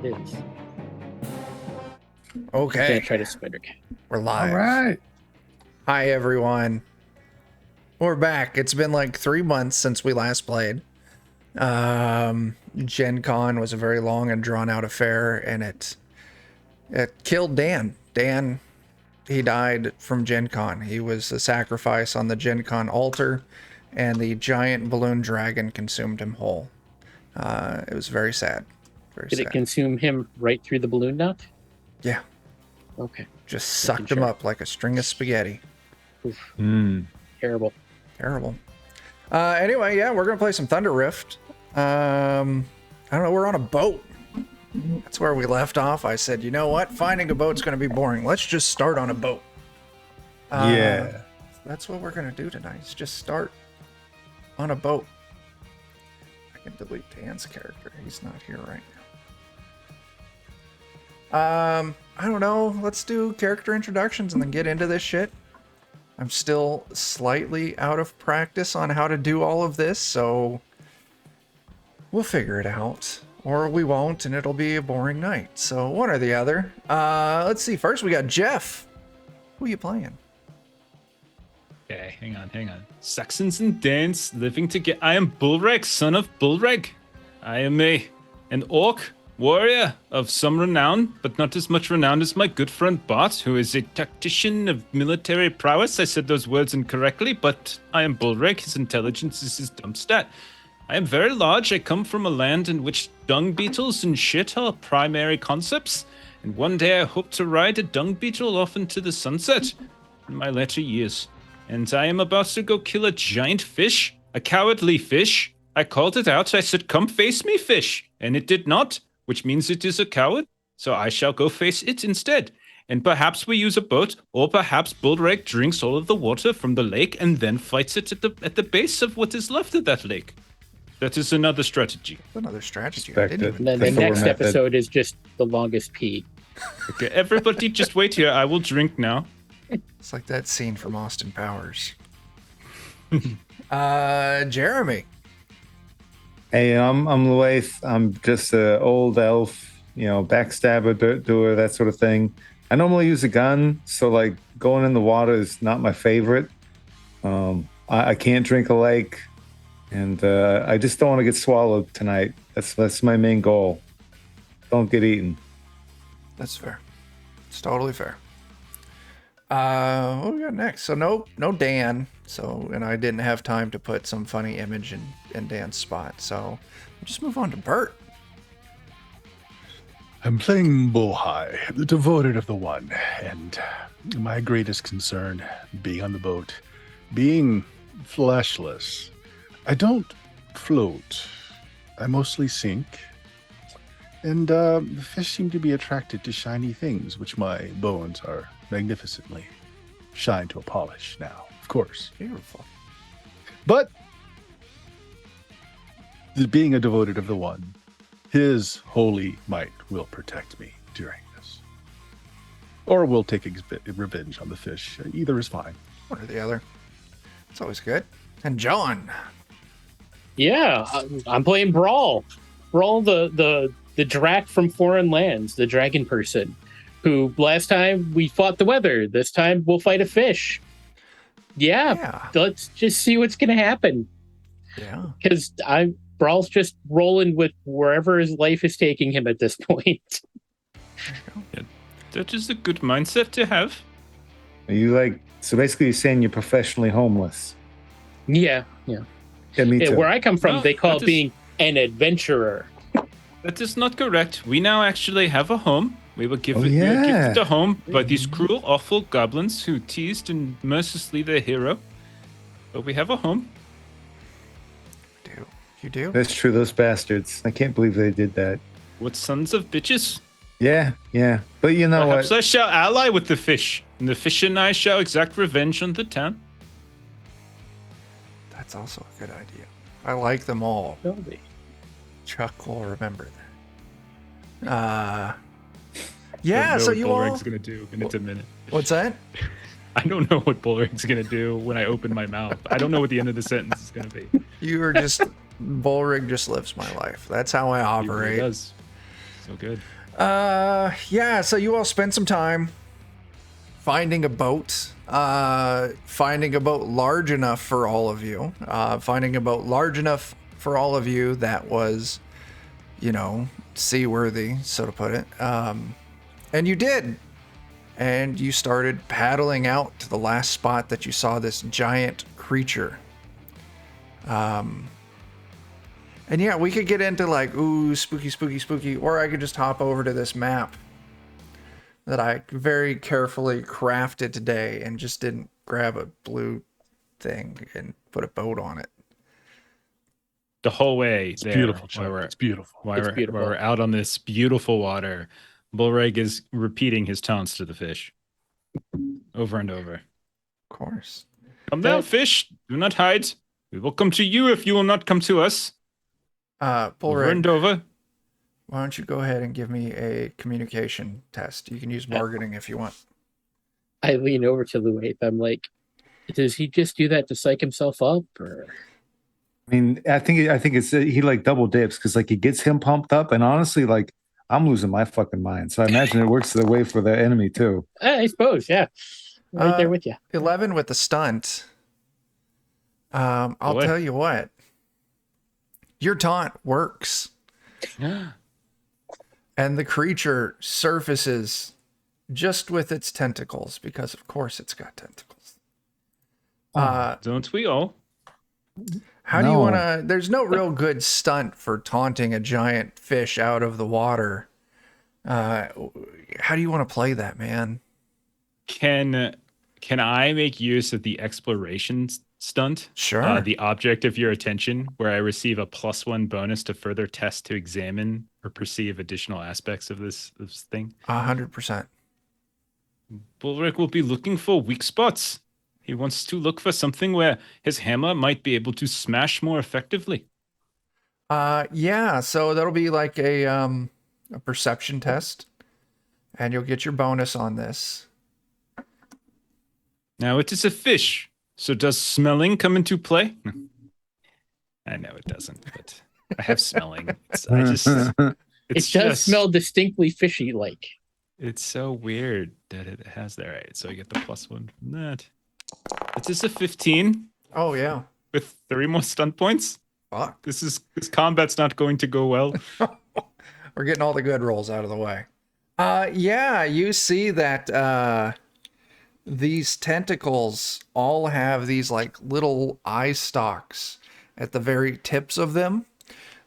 it is. I'm Okay, gonna try to spider cat. we're All live. right. Hi, everyone. We're back. It's been like 3 months since we last played. Gen Con was a very long and drawn out affair, and it killed Dan. Dan, he died from Gen Con. He was a sacrifice on the Gen Con altar, and the giant balloon dragon consumed him whole. It was very sad. Very Did sad. it consume him right through the balloon duct? Yeah, Okay. just sucked him sure. up like a string of spaghetti. Oof. Mm. Terrible. Terrible. Anyway, yeah, we're gonna play some Thunder Rift. I don't know, we're on a boat. That's where we left off. I said, you know what? Finding a boat's gonna be boring. Let's just start on a boat. Yeah. That's what we're gonna do tonight. Is just start on a boat. I can delete Dan's character. He's not here right now. I don't know. Let's do character introductions and then get into this shit. I'm still slightly out of practice on how to do all of this, so we'll figure it out. Or we won't, and it'll be a boring night. So one or the other. Let's see. First, we got Jeff. Who are you playing? Okay, hang on. Saxons and Danes living together. I am Bulreg, son of Bulreg. I am an orc warrior of some renown, but not as much renown as my good friend Bart, who is a tactician of military prowess. I said those words incorrectly, but I am Bulreg. His intelligence is his dump stat. I am very large. I come from a land in which dung beetles and shit are primary concepts, and one day I hope to ride a dung beetle off into the sunset in my later years. And I am about to go kill a giant fish, a cowardly fish. I called it out. I said, "Come face me, fish," and it did not, which means it is a coward. So I shall go face it instead. And perhaps we use a boat, or perhaps Bulreg drinks all of the water from the lake and then fights it at the base of what is left of that lake. That is another strategy. Another strategy. I didn't even... And then the next episode is just the longest pee. Okay, everybody just wait here. I will drink now. It's like that scene from Austin Powers. Jeremy. Hey, I'm Luaith. I'm just an old elf, backstabber, doer, that sort of thing. I normally use a gun, so like going in the water is not my favorite. I can't drink a lake, and I just don't want to get swallowed tonight. That's my main goal. Don't get eaten. That's fair. It's totally fair. What we got next? So no Dan. So, and I didn't have time to put some funny image in Dan's spot. So we'll just move on to Bert. I'm playing Bohai, the devoted of the one, and my greatest concern being on the boat, being fleshless. I don't float. I mostly sink. And the fish seem to be attracted to shiny things, which my bones are magnificently shine to a polish now, of course. Beautiful. But being a devoted of the one, his holy might will protect me during this. Or will take revenge on the fish. Either is fine. One or the other. It's always good. And John. Yeah, I'm playing Brawl. Brawl, the Drac from foreign lands, the dragon person, who last time we fought the weather. This time we'll fight a fish. Yeah. Let's just see what's going to happen. Yeah. Because Brawl's just rolling with wherever his life is taking him at this point. Yeah, that is a good mindset to have. Are you so basically you're saying you're professionally homeless? Yeah. Yeah, me too. Where I come from, No, they call it that is- being an adventurer. That is not correct. We now actually have a home. We were given Oh, yeah. gifted a home by these cruel, awful goblins who teased and mercilessly their hero. But we have a home. You do? That's true, those bastards. I can't believe they did that. What sons of bitches? Yeah. But you know Perhaps what? I shall ally with the fish, and the fish and I shall exact revenge on the town. That's also a good idea. I like them all. Totally. Chuck will remember that. I Yeah, don't know so what you Bullring's all... gonna do, and it's a minute. What's that? I don't know what Bullring's gonna do when I open my mouth. I don't know what the end of the sentence is gonna be. You are just... Bullrig just lives my life. That's how I He really operate. does. So good. Yeah, so you all spend some time finding a boat, large enough for all of you, that was, seaworthy, so to put it. And you did. And you started paddling out to the last spot that you saw this giant creature. And yeah, we could get into like, ooh, spooky, or I could just hop over to this map that I very carefully crafted today and just didn't grab a blue thing and put a boat on it. The whole way It's there, beautiful, while Chuck. we're, It's beautiful. while It's we're, beautiful. while we're out on this beautiful water, Bullreg is repeating his taunts to the fish over and over. Of course. Come down, fish. Do not hide. We will come to you if you will not come to us. Over and Bullreg, over. why don't you go ahead and give me a communication test? You can use bargaining if you want. I lean over to Luaith. I'm like, does he just do that to psych himself up, or? I mean, I think it's he like double dips because like it gets him pumped up, and honestly, like I'm losing my fucking mind. So I imagine it works the way for the enemy too. I suppose, yeah. Right there with you. 11 with the stunt. I'll Boy. tell you what. Your taunt works. And the creature surfaces just with its tentacles, because of course it's got tentacles. Don't we all? How do you No. want to... There's no real good stunt for taunting a giant fish out of the water. How do you want to play that, man? Can I make use of the exploration stunt? Sure. The object of your attention, where I receive a +1 bonus to further test to examine or perceive additional aspects of this thing. 100%. Bullrich will be looking for weak spots. He wants to look for something where his hammer might be able to smash more effectively. Yeah, so that'll be like a perception test. And you'll get your bonus on this. Now it is a fish, so does smelling come into play? I know it doesn't, but I have smelling. It does just- smell distinctly fishy-like. It's so weird that it has that. Right, so I get the +1 from that. It is a 15 Oh, yeah. with 3 more stun points. Fuck. This combat's not going to go well. We're getting all the good rolls out of the way. Yeah, you see that these tentacles all have these like little eye stalks at the very tips of them.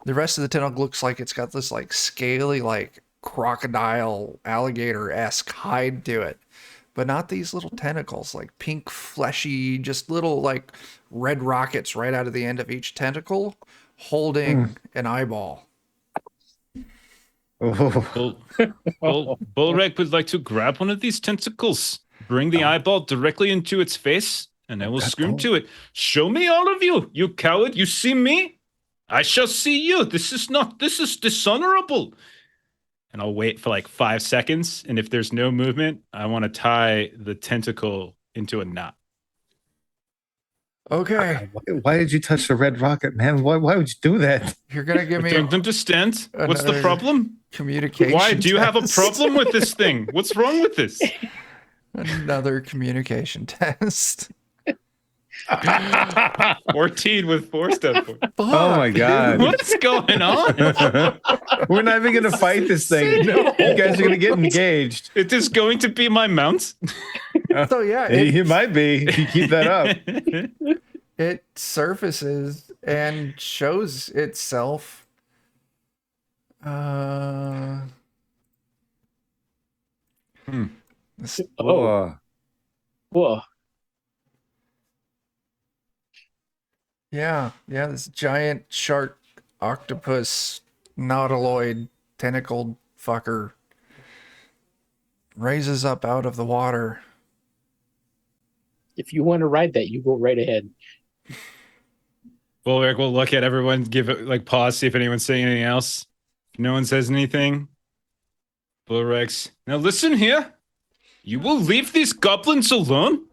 The rest of the tentacle looks like it's got this like scaly, like crocodile, alligator-esque hide to it. But not these little tentacles, like pink, fleshy, just little like red rockets right out of the end of each tentacle, holding an eyeball. Bullreg would like to grab one of these tentacles, bring the eyeball directly into its face, and I will scream to it, "Show me all of you, you coward! You see me? I shall see you. This is dishonorable." And I'll wait for like 5 seconds, and if there's no movement, I want to tie the tentacle into a knot. Okay, Why did you touch the red rocket, man? Why would you do that? you're gonna give I me don't understand. What's the another problem? communication. Why do you have a test. problem with this thing? What's wrong with this? Another communication test. 14 with 4 step points. Oh my god. What's going on? We're not even gonna fight this thing. You guys are gonna get engaged. It is going to be my mount. So yeah, It might be if you keep that up. it surfaces and shows itself. This- Oh, whoa. yeah, this giant shark octopus nautiloid tentacled fucker raises up out of the water. If you want to ride that, you go right ahead. Well, Eric, we'll look at everyone, give it like pause, see if anyone's saying anything else. If no one says anything. Bullrex, now listen here. You will leave these goblins alone.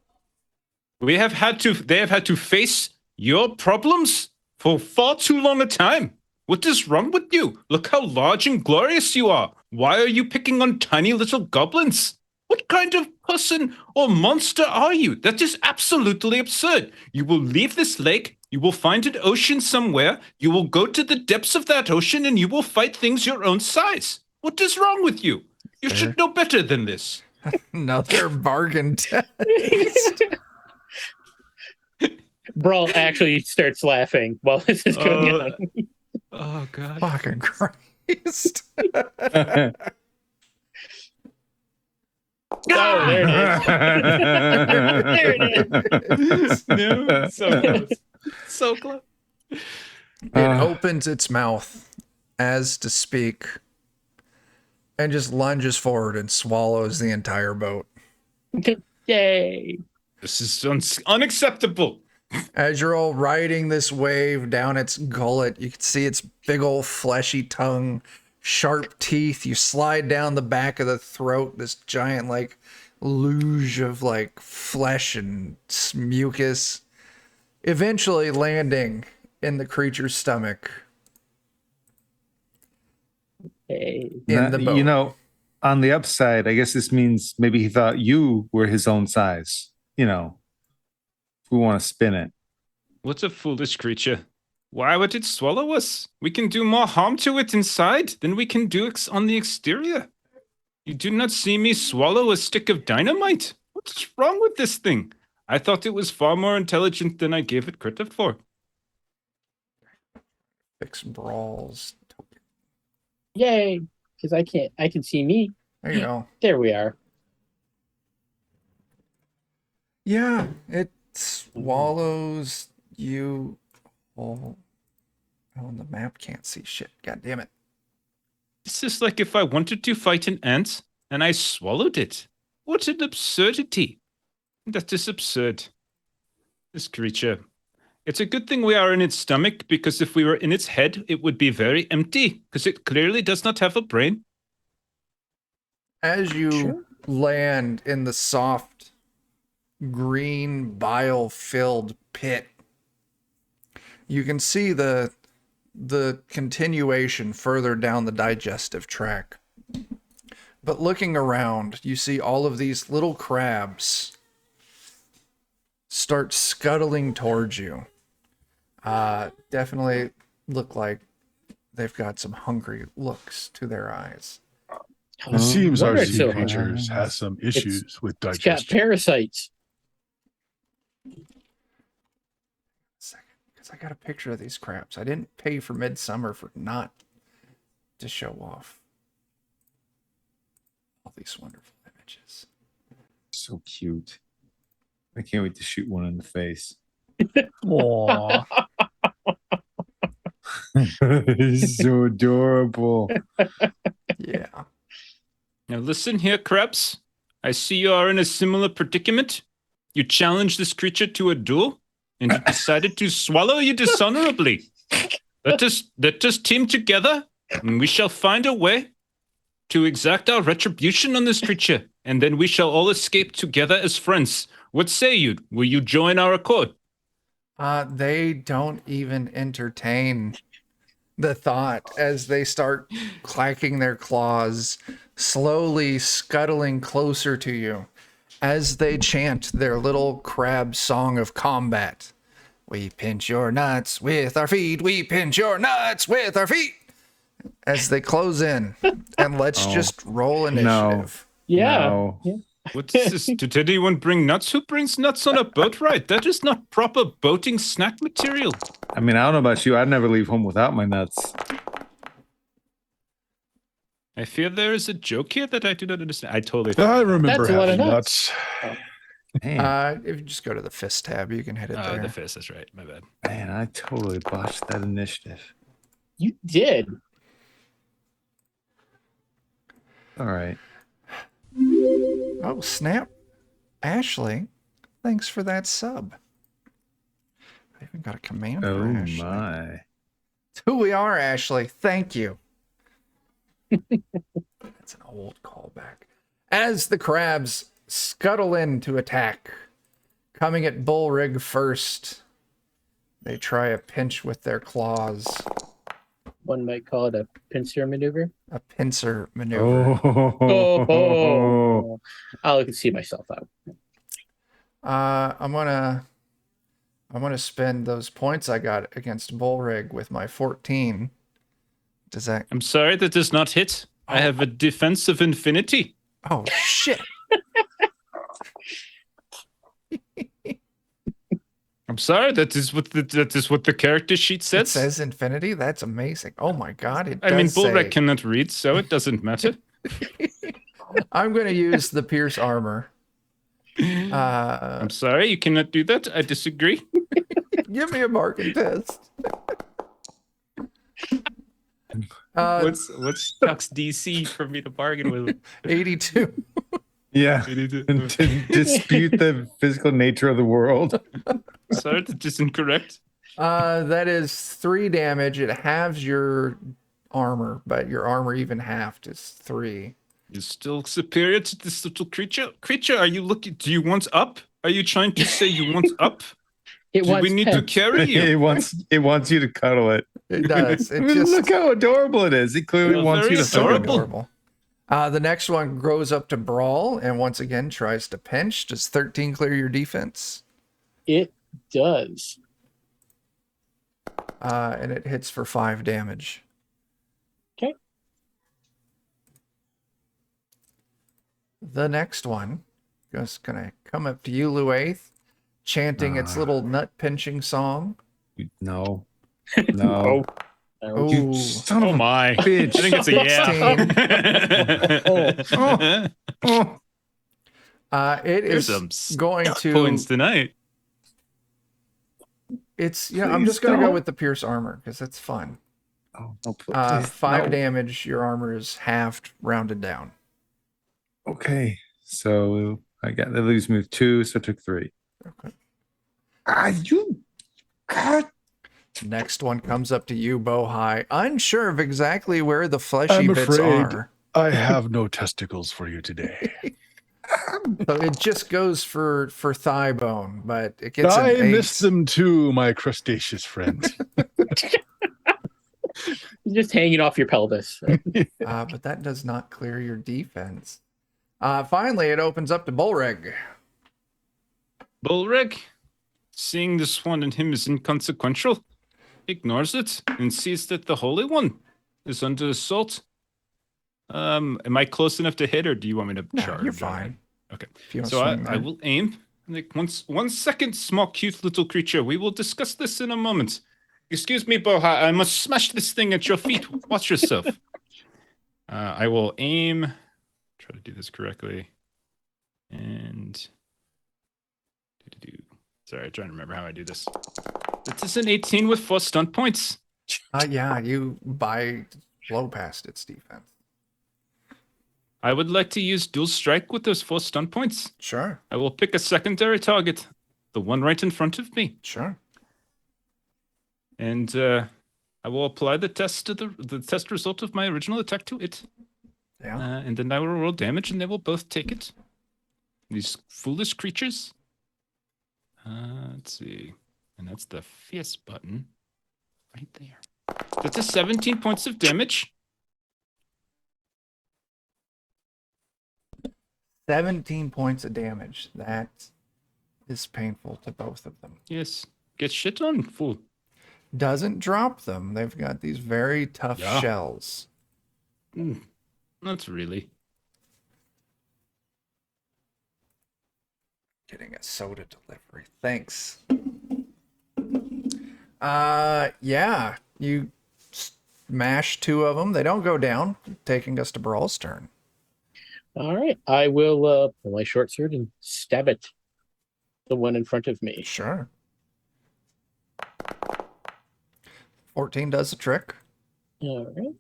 They have had to face your problems for far too long a time. What is wrong with you? Look how large and glorious you are. Why are you picking on tiny little goblins? What kind of person or monster are you? That is absolutely absurd. You will leave this lake, you will find an ocean somewhere, you will go to the depths of that ocean, and you will fight things your own size. What is wrong with you? You should know better than this. Another bargain test. Brawl actually starts laughing while this is going on. Oh, God. Fucking Christ. Oh, there it is. No, so close. So close. It opens its mouth as to speak and just lunges forward and swallows the entire boat. Yay. This is unacceptable. As you're all riding this wave down its gullet, you can see its big old fleshy tongue, sharp teeth. You slide down the back of the throat, this giant like luge of like flesh and mucus, eventually landing in the creature's stomach. Hey. In the boat. You know, on the upside, I guess this means maybe he thought you were his own size. You know, if we want to spin it. What a foolish creature. Why would it swallow us? We can do more harm to it inside than we can do on the exterior. You do not see me swallow a stick of dynamite? What's wrong with this thing? I thought it was far more intelligent than I gave it credit for. Fix Brawls. Yay. Because I can see me. There you go. There we are. Yeah, it swallows you all. Oh, and the map can't see shit. God damn it. This is like if I wanted to fight an ant and I swallowed it. What an absurdity. That is absurd. This creature. It's a good thing we are in its stomach, because if we were in its head, it would be very empty, because it clearly does not have a brain. As you land in the soft, green, bile-filled pit, you can see the continuation further down the digestive tract. But looking around, you see all of these little crabs start scuttling towards you. Definitely look like they've got some hungry looks to their eyes. It seems our Wonder sea so- creatures has some issues with It's got digestion. parasites. Second, because I got a picture of these crabs. I didn't pay for Midsummer for not to show off all these wonderful images. So cute. I can't wait to shoot one in the face. Aw. He's so adorable. Yeah. Now listen here, Krebs. I see you are in a similar predicament. You challenged this creature to a duel, and you decided to swallow you dishonorably. Let us team together, and we shall find a way to exact our retribution on this creature, and then we shall all escape together as friends. What say you? Will you join our accord? They don't even entertain the thought as they start clacking their claws, slowly scuttling closer to you as they chant their little crab song of combat. We pinch your nuts with our feet. We pinch your nuts with our feet. As they close in. And let's just roll initiative. Yeah. No. Yeah. What's this? Did anyone bring nuts? Who brings nuts on a boat ride? That is not proper boating snack material. I mean, I don't know about you. I'd never leave home without my nuts. I fear there is a joke here that I do not understand. I totally. I remember That's a lot of having nuts. nuts. Man, If you just go to the fist tab, you can hit it Oh, there. the fist. That's right. My bad. man, I totally botched that initiative. You did. All right. Oh, snap. Ashley, thanks for that sub. I even got a command Oh for Ashley. my. It's who we are, Ashley. Thank you. That's an old callback. As the crabs scuttle in to attack, coming at Bullrig first, they try a pinch with their claws. One might call it a pincer maneuver. A pincer maneuver. Oh, I can see myself out. I'm gonna spend those points I got against Bullrig with my 14. Does that? I'm sorry, that does not hit. I have a defense of infinity. Oh shit! I'm sorry, that is what the character sheet It says. says infinity. That's amazing. Oh my god! It. I mean, does say- Bullreg cannot read, so it doesn't matter. I'm gonna use the Pierce armor. I'm sorry, you cannot do that. I disagree. Give me a marking test. What's Chuck's DC for me to bargain with? 82. Yeah. To dispute the physical nature of the world. Sorry, that is incorrect. That is 3 damage. It halves your armor, but your armor even halved is 3. You're still superior to this little creature. Creature, are you looking? Do you want up? Are you trying to say you want up? It Do we wants need to pets. carry you? It wants you to cuddle it. It does. I It mean, just look how adorable it is. It clearly They're wants you very to cuddle it. adorable. The next one grows up to Brawl and once again tries to pinch. Does 13 clear your defense? It does. And it hits for 5 damage. Okay. The next one just gonna come up to you, Luaith, chanting its little nut pinching song. No. No. Oh, You Ooh. son Oh of a my! bitch. I think it's a yeah. It There's is some going to. points tonight. It's I'm Please just gonna go don't. with the Pierce armor because it's fun. Oh, no, please. 5 no. damage. Your armor is halved, rounded down. Okay. So I got the lose move 2, so I took 3. Okay. You. God. Next one comes up to you, Bohai, unsure of exactly where the fleshy I'm bits afraid are. I have no testicles for you today. So it just goes for thigh bone, but it gets an I 8. miss them too, my crustaceous friend. just hanging off your pelvis. But that does not clear your defense. Finally, it opens up to Bullreg. Bullreg, seeing this one and him is inconsequential, ignores it and sees that the Holy One is under assault. Am I close enough to hit, or do you want me to No, charge? you're fine. Okay. If you want to So swing I there. will aim. Like 1 second, small, cute little creature. We will discuss this in a moment. Excuse me, Boha. I must smash this thing at your feet. Watch yourself. I will aim. Try to do this correctly. And sorry, I'm trying to remember how I do this. This is an 18 with 4 stunt points. Yeah, you blow past its defense. I would like to use dual strike with those 4 stunt points. Sure, I will pick a secondary target, the one right in front of me, sure. and I will apply the test to the test result of my original attack to it. Yeah. And then I will roll damage, and they will both take it. These foolish creatures. Let's see, and that's the fierce button, right there. That's a 17 points of damage. 17 points of damage. That is painful to both of them. Yes, get shit on, fool. Doesn't drop them. They've got these very tough Yeah. shells. Not really. Getting a soda delivery. Thanks. Yeah, you smash 2 of them. They don't go down, taking us to Brawl's turn. All right. I will pull my short sword and stab it. The one in front of me. Sure. 14 does the trick. All right.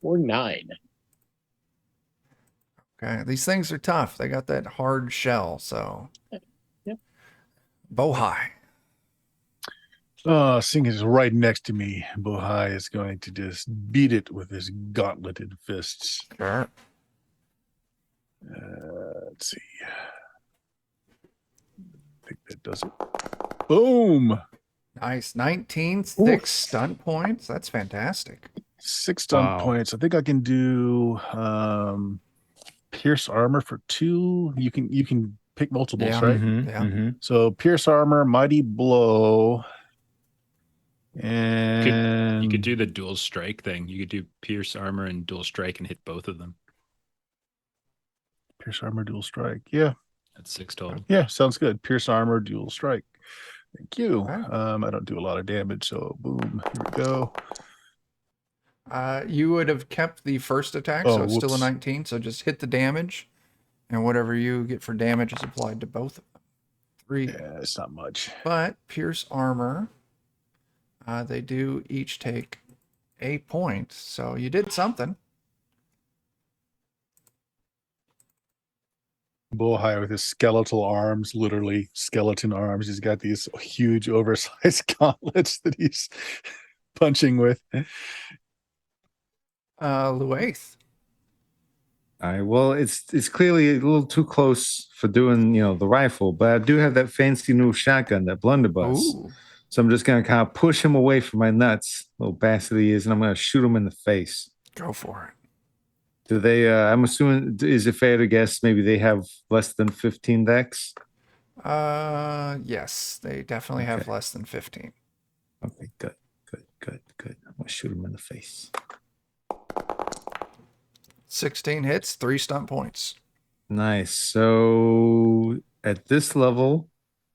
Or 9. Okay, these things are tough. They got that hard shell, so. Yep. Bohai. Seeing it's right next to me, Bohai is going to just beat it with his gauntleted fists. Sure. Let's see. I think that does it. Boom! Nice. 19, Oof. 6 stunt points. That's fantastic. 6 stun Wow. points. I think I can do pierce armor for 2. You can pick multiples, Yeah. right? Yeah. So pierce armor, mighty blow, You and could do the dual strike thing. You could do pierce armor and dual strike and hit both of them. pierce armor, dual strike. Yeah, That's 6 total. yeah, sounds good. Pierce armor, dual strike. Thank you. Okay. I don't do a lot of damage, so boom, here we go. You would have kept the first attack, Oh, so it's still a whoops. 19. So just hit the damage, and whatever you get for damage is applied to both of them. 3. Yeah, it's not much. But pierce armor, they do each take a point. So you did something. Bullhigh with his skeletal arms, literally skeleton arms. He's got these huge, oversized gauntlets that he's punching with. Luath. All right. Well, it's clearly a little too close for doing, the rifle, but I do have that fancy new shotgun, that blunderbuss. Ooh. So I'm just gonna kind of push him away from my nuts, little bastard he is, and I'm gonna shoot him in the face. Go for Do they? I'm assuming. Is it fair to guess maybe they have less than 15 dex? it. Yes, they definitely have Okay. less than 15. Okay. Good. I'm gonna shoot him in the face. 16 hits, 3 stunt points. Nice. So at this level,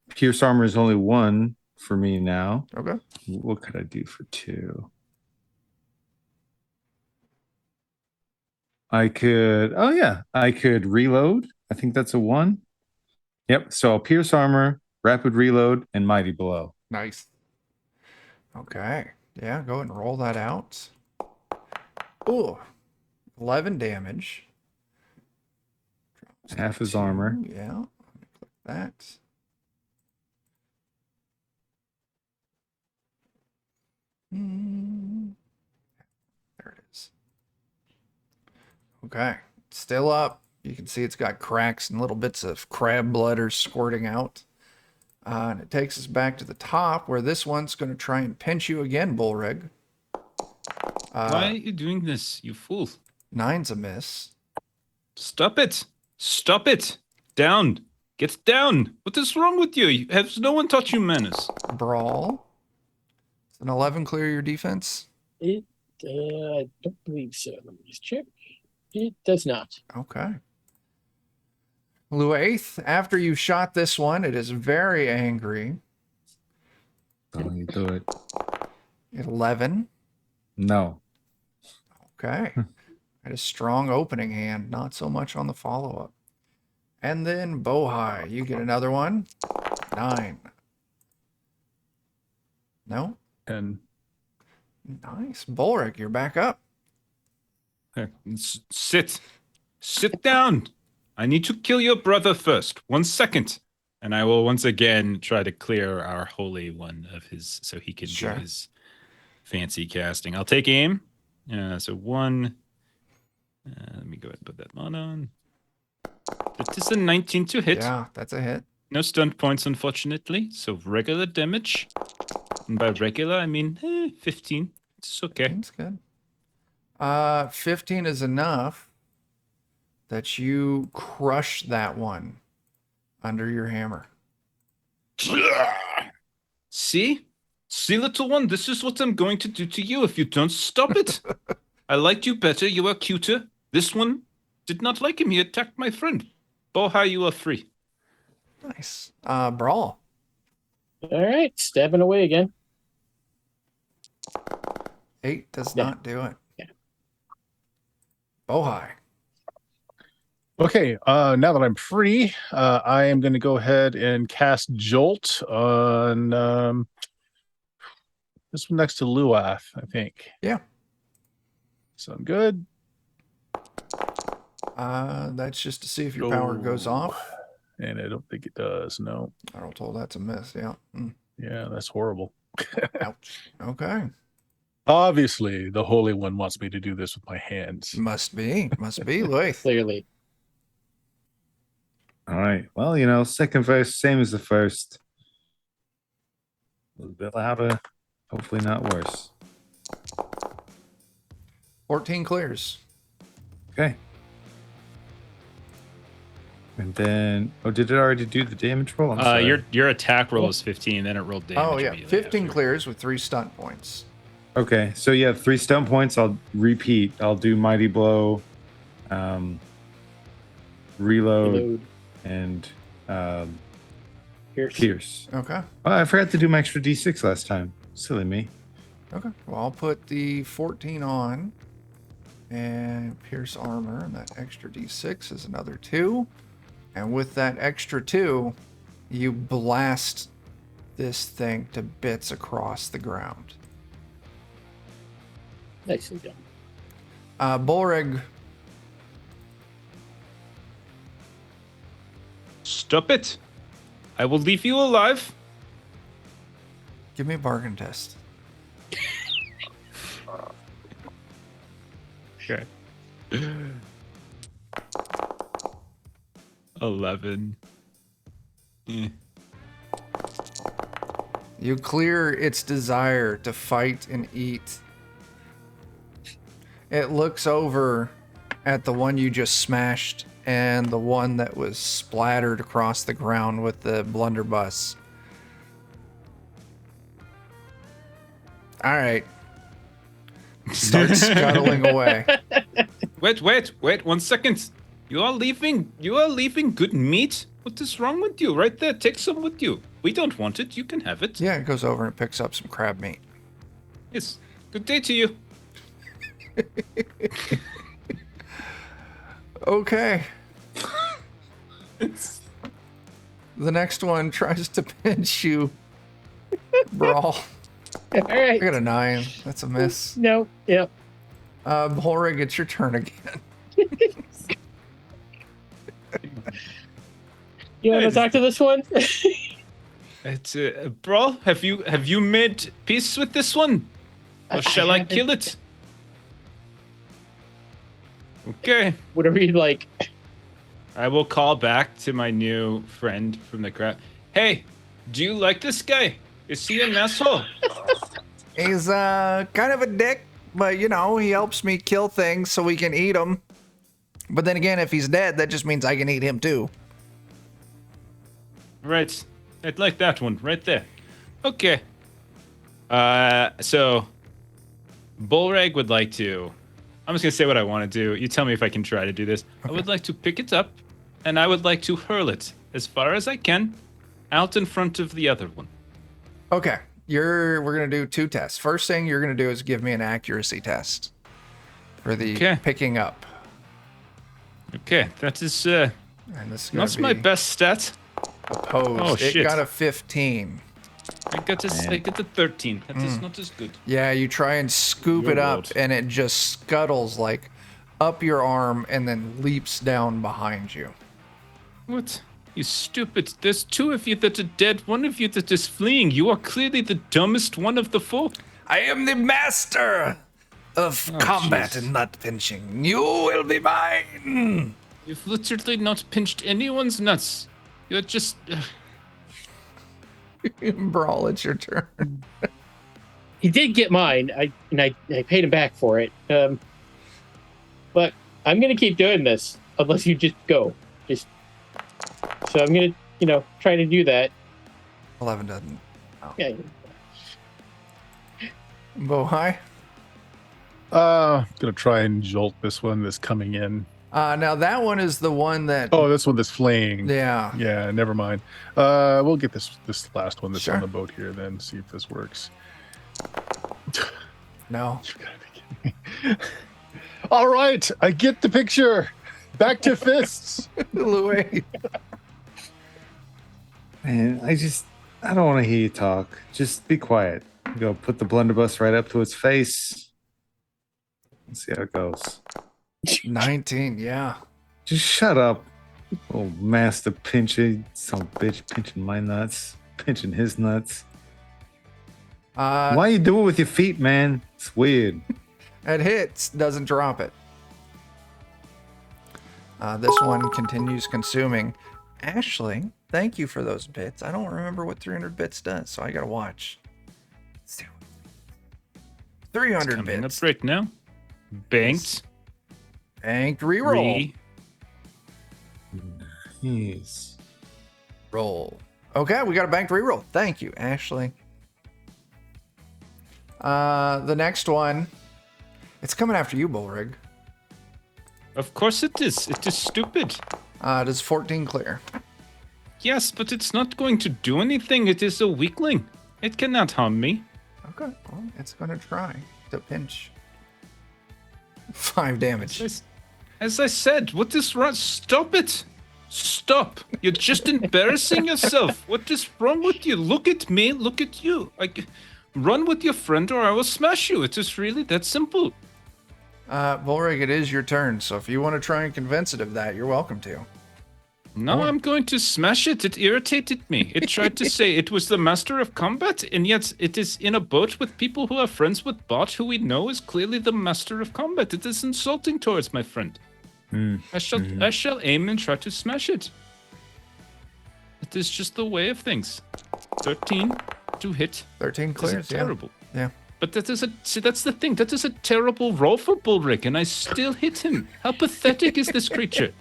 pierce armor is only 1 for me now. Okay. What could I do for 2? I could reload. I think that's a 1. Yep. So pierce armor, rapid reload, and mighty blow. Nice. Okay. Yeah, go ahead and roll that out. Ooh. 11 damage. Half his armor. Yeah. Let me click that. There it is. Okay. Still up. You can see it's got cracks and little bits of crab blood are squirting out. And it takes us back to the top where this one's going to try and pinch you again, Bullrig. Why are you doing this, you fool? 9's a miss. Stop it! Stop it! Down! Get down! What is wrong with you? Has no one taught you manners? Brawl. Does an 11 clear your defense? I don't believe so. Let me just check. It does not. Okay. Luath, after you shot this one, it is very angry. Don't you do it? 11. No. Okay. Had a strong opening hand, not so much on the follow-up. And then Bohai, you get another one. 9. No? And Nice. Bullrig, you're back up. Sit. Sit down. I need to kill your brother first. 1 second. And I will once again try to clear our holy one of his so he can Sure. do his fancy casting. I'll take aim. So 1. Let me go ahead and put that mod on. It is a 19 to hit. Yeah, that's a hit. No stunt points, unfortunately. So regular damage. And by regular, I mean 15. It's okay. That's good. 15 is enough that you crush that one under your hammer. See? See, little one, this is what I'm going to do to you if you don't stop it. I liked you better. You are cuter. This one did not like him. He attacked my friend. Bohai, you are free. Nice. Brawl. All right, stabbing away again. 8 does Yeah. not do it. Yeah. Bohai. okay, now that I'm free, I am going to go ahead and cast Jolt on this one next to Luath, I think. Yeah. Sound good? That's just to see if your power goes off. And I don't think it does. No. I was told that's a miss. Yeah. Yeah, that's horrible. Ouch. Okay. Obviously, the Holy One wants me to do this with my hands. Must be. Luath. Clearly. All right. Well, second verse, same as the first. little bit louder. Hopefully not worse. 14 clears. Okay. And then, oh, did it already do the damage roll? I'm sorry. Your attack roll is 15, then it rolled damage. Oh, yeah. immediately 15 after. clears with 3 stunt points. Okay, so yeah, 3 stun points. I'll repeat. I'll do Mighty Blow, reload, and Pierce. Okay. Oh, I forgot to do my extra D6 last time. Silly me. Okay. Well, I'll put the 14 on and pierce armor, and that extra D6 is another 2. And with that extra 2, you blast this thing to bits across the ground. Nicely done. Bolreg, Stop it! I will leave you alive. give me a bargain test. Okay. 11. Eh. You clear its desire to fight and eat. It looks over at the one you just smashed and the one that was splattered across the ground with the blunderbuss. All right. Start scuttling away. Wait, 1 second. You are leaving good meat? What is wrong with you? Right there, take some with you. We don't want it, you can have it. Yeah, it goes over and picks up some crab meat. Yes. Good day to you. Okay. The next one tries to pinch you. Brawl. All I right. got a 9. That's a miss. No. Yep. Horig, it's your turn again. You want to talk to this one? It's bro, have you made peace with this one? Or shall I haven't. kill it? Okay. Whatever you like. I will call back to my new friend from the crowd. Hey, do you like this guy? Is he an asshole? He's kind of a dick, but you know, he helps me kill things so we can eat them. But then again, if he's dead, that just means I can eat him too. Right. I'd like that one right there. Okay. So Bolreg would like to. I'm just gonna say what I want to do. You tell me if I can try to do this. Okay. I would like to pick it up, and I would like to hurl it as far as I can, out in front of the other one. Okay, we're gonna do 2 tests. First thing you're gonna do is give me an accuracy test for the picking up. Okay, that is And this is not my best stat. Opposed. Oh, it shit. got a 15. I got a 13. That is not as good. Yeah, you try and scoop Your it up, world. and it just scuttles like up your arm and then leaps down behind you. What? You stupid. There's 2 of you that are dead, 1 of you that is fleeing. You are clearly the dumbest one of the 4. I am the master of combat and nut pinching. You will be mine. You've literally not pinched anyone's nuts. You're just. Brawl, it's your turn. He did get mine. I paid him back for it. But I'm gonna keep doing this unless you just go. So I'm gonna, try to do that. 11 doesn't. Oh. Yeah. Bohai? Gonna try and jolt this one that's coming in. Now that one is the one that. Oh, this one that's fleeing. Yeah. Yeah, never mind. We'll get this last one that's Sure. on the boat here then, see if this works. No. You gotta be kidding me. All right, I get the picture. Back to fists. Louis. Man, I don't want to hear you talk. Just be quiet. Go put the blunderbuss right up to its face. Let's see how it goes. 19, yeah. Just shut up. Oh, master pincher. Some bitch pinching my nuts. Pinching his nuts. Why you do it with your feet, man? It's weird. It hits, doesn't drop it. This one continues consuming. Ashley, thank you for those bits. I don't remember what 300 bits does, so I gotta watch. 300 Coming bits. up right now. Banked. Banked reroll. Jeez. Roll. Okay, we got a banked reroll. Thank you, Ashley. The next one, it's coming after you, Bullrig. Of course it is. It is stupid. Does 14 clear? Yes, but it's not going to do anything. It is a weakling. It cannot harm me. Okay, well, it's gonna try to pinch. 5 damage. As I said, what is wrong? Stop it! Stop! You're just embarrassing yourself. What is wrong with you? Look at me. Look at you. Run with your friend, or I will smash you. It is really that simple. Bullrig, it is your turn, so if you want to try and convince it of that, you're welcome to. No, I'm going to smash it. It irritated me. It tried to say it was the master of combat, and yet it is in a boat with people who are friends with Bot, who we know is clearly the master of combat. It is insulting towards my friend. I shall aim and try to smash it. It is just the way of things. 13 to hit. 13 clears, yeah. Terrible. Yeah. But that's the thing. That is a terrible roll for Bullrig, and I still hit him. How pathetic is this creature?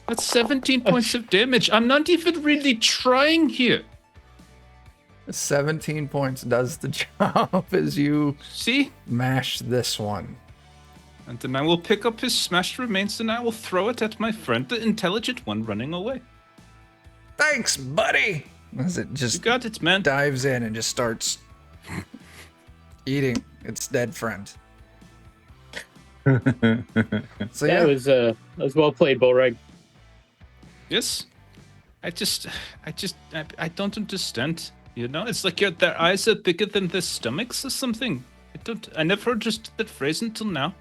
That's 17 points of damage. I'm not even really trying here. 17 points does the job as you See? mash this one. And then I will pick up his smashed remains and I will throw it at my friend, the intelligent one running away. Thanks, buddy! As it You just got it, man. dives in and just starts eating its dead friend. So yeah, That was well played, Bullreg. Yes. I don't understand. You know, it's like their eyes are bigger than their stomachs or something. I never understood that phrase until now.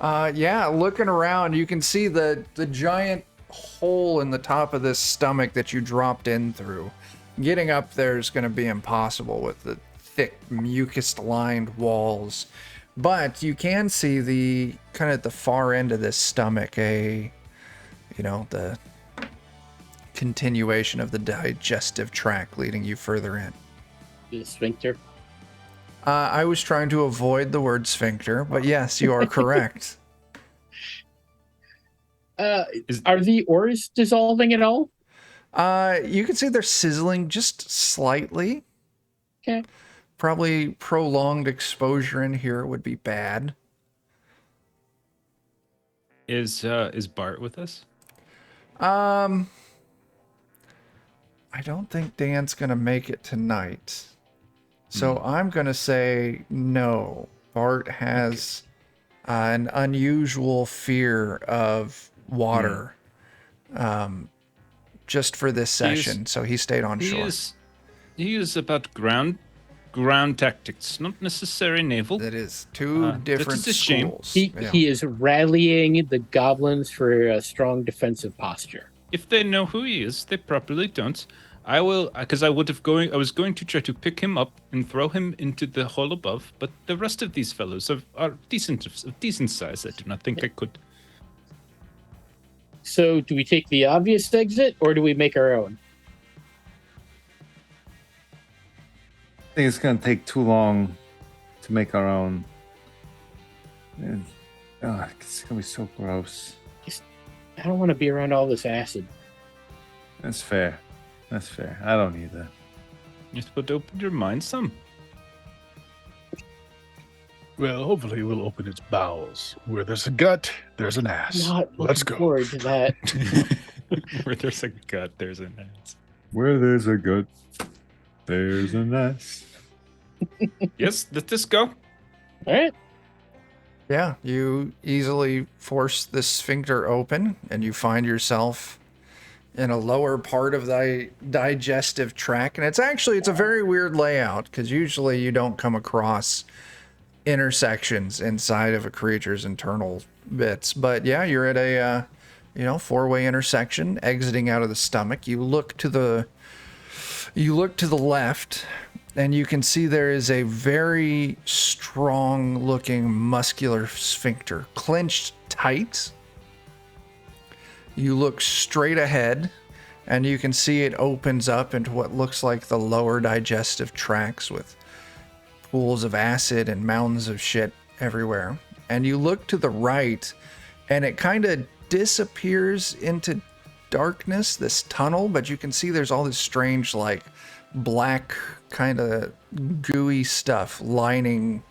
yeah, looking around, you can see the giant hole in the top of this stomach that you dropped in through. Getting up there is going to be impossible with the thick, mucus-lined walls. But you can see the kind of at the far end of this stomach, the continuation of the digestive tract leading you further in. The sphincter. I was trying to avoid the word sphincter, but yes, you are correct. Are the ores dissolving at all? You can see they're sizzling just slightly. Okay. Probably prolonged exposure in here would be bad. Is Bart with us? I don't think Dan's gonna make it tonight. So I'm gonna say no. Bart has an unusual fear of water just for this session, so he stayed on shore. He is about ground tactics, not necessarily naval. That is two different that is a shame. schools. He is rallying the goblins for a strong defensive posture. If they know who he is, they probably don't. I will, because I was going to try to pick him up and throw him into the hole above, but the rest of these fellows are decent size. I do not think I could. So, do we take the obvious exit, or do we make our own? I think it's going to take too long to make our own. And, it's going to be so gross. I don't want to be around all this acid. That's fair. I don't either. Just would open your mind some. Well, hopefully we'll open its bowels. Where there's a gut, there's an ass. Not Let's looking go. forward to that. Where there's a gut, there's an ass. Where there's a gut, there's an ass. Yes, let this go. All right. Yeah, you easily force the sphincter open, and you find yourself in a lower part of the digestive tract. And it's a very weird layout, because usually you don't come across intersections inside of a creature's internal bits. But yeah, you're at a four-way intersection exiting out of the stomach. You look to the left, and you can see there is a very strong looking muscular sphincter clenched tight. You look straight ahead, And you can see it opens up into what looks like the lower digestive tracts with pools of acid and mountains of shit everywhere. And you look to the right, and it kind of disappears into darkness, this tunnel, but you can see there's all this strange, like, black, kind of gooey stuff lining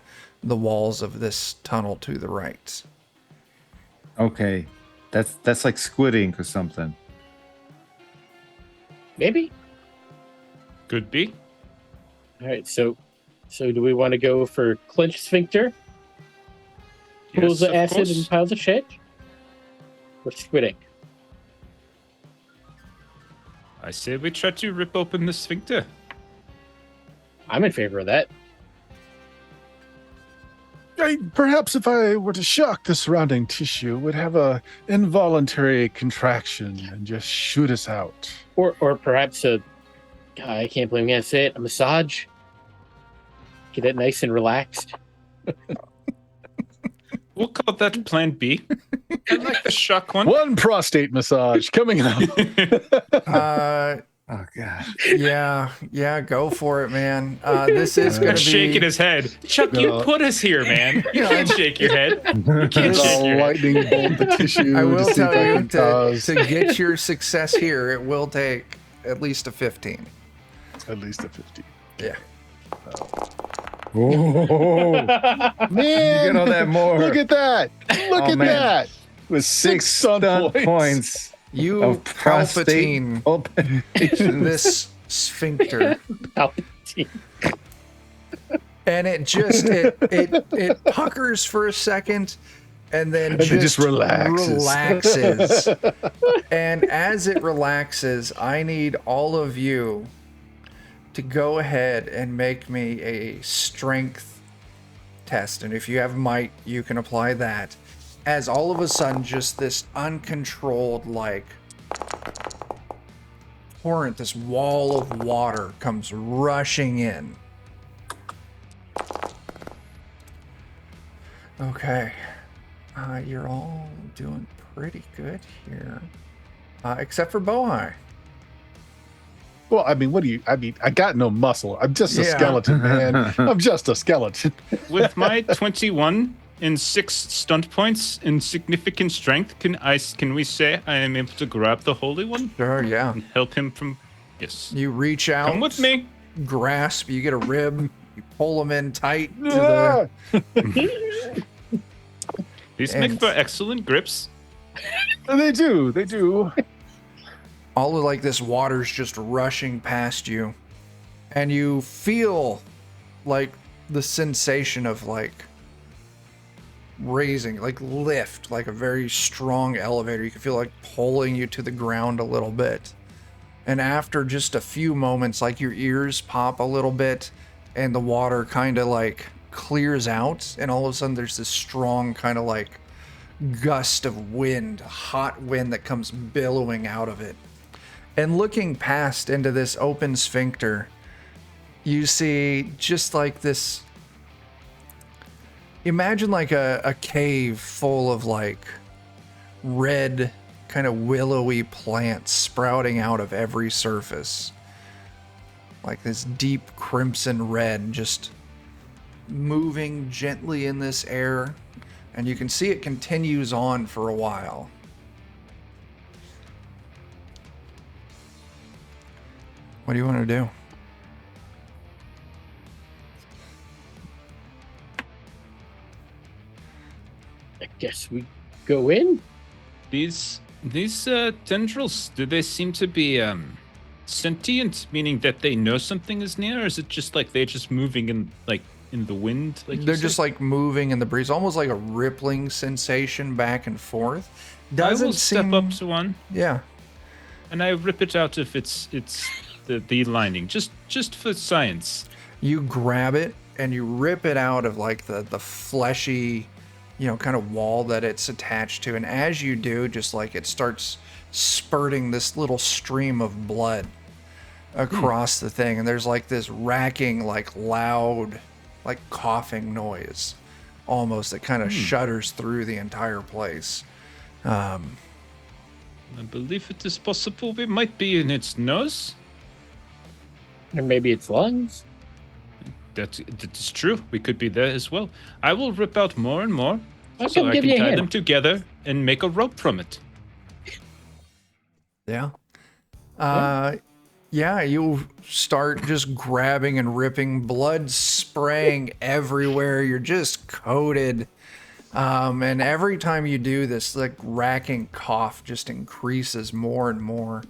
the walls of this tunnel to the right. Okay, that's like squid ink or something. Maybe. Could be. All right. So do we want to go for clench sphincter? Pools of acid course. and piles of shit? Or squid ink? I say we try to rip open the sphincter. I'm in favor of that. Perhaps if I were to shock the surrounding tissue, would have a involuntary contraction and just shoot us out. Or perhaps I can't believe I'm gonna say it, a massage. Get it nice and relaxed. We'll call that Plan B. I like the shock one. One prostate massage coming up. Oh god. Yeah, go for it, man. This is gonna be Shaking his head. Chuck, you No. put us here, man. You can't shake your head. You can't shake I'll your head. lightning bolt the tissue. I will to see if tell I you can cause to get your success here, it will take at least a 15. at least a 50. Yeah. Oh, Man, you get all that more. Look at that. Look Oh, at man. that. With 6 stunt points. You of prostate Palpatine palpitations. this sphincter, Palpatine. and it just it puckers for a second, and then And it just relaxes. relaxes. And as it relaxes, I need all of you to go ahead and make me a strength test. And if you have might, you can apply that. As all of a sudden, just this uncontrolled, like, torrent, this wall of water comes rushing in. Okay. You're all doing pretty good here. Except for Bohai. Well, I mean, I got no muscle. I'm just a Yeah. skeleton, man. I'm just a skeleton. With my 21 and 6 stunt points and significant strength, can we say I am able to grab the Holy One Sure, yeah. and help him from... Yes. You reach out. Come with me. Grasp. You get a rib. You pull them in tight to the... These And- make for excellent grips. They do. All of like this water's just rushing past you, and you feel like the sensation of like raising, like lift, like a very strong elevator. You can feel like pulling you to the ground a little bit. And after just a few moments, like your ears pop a little bit and the water kind of like clears out, and all of a sudden there's this strong kind of like gust of wind, hot wind that comes billowing out of it. And looking past into this open sphincter, you see just like this. Imagine like a cave full of like red, kind of willowy plants sprouting out of every surface. Like this deep crimson red just moving gently in this air. And you can see it continues on for a while. What do you want to do? I guess we go in. These tendrils, do they seem to be sentient, meaning that they know something is near, or is it just like they're just moving in the wind? Like They're just like moving in the breeze, almost like a rippling sensation back and forth. I will Doesn't step seem... up to one Yeah. and I rip it out if it's the lining, just for science. You grab it and you rip it out of like the fleshy, kind of wall that it's attached to. And as you do, just like it starts spurting this little stream of blood across the thing. And there's like this racking, like loud, like coughing noise almost that kind of shudders through the entire place. I believe it is possible we might be in its nose. Or maybe it's lungs. That is true. We could be there as well. I will rip out more and more I'll so come I give can you a tie hand. them together and make a rope from it. Yeah. Yeah, you start just grabbing and ripping, blood spraying everywhere. You're just coated. And every time you do this, like racking cough just increases more and more.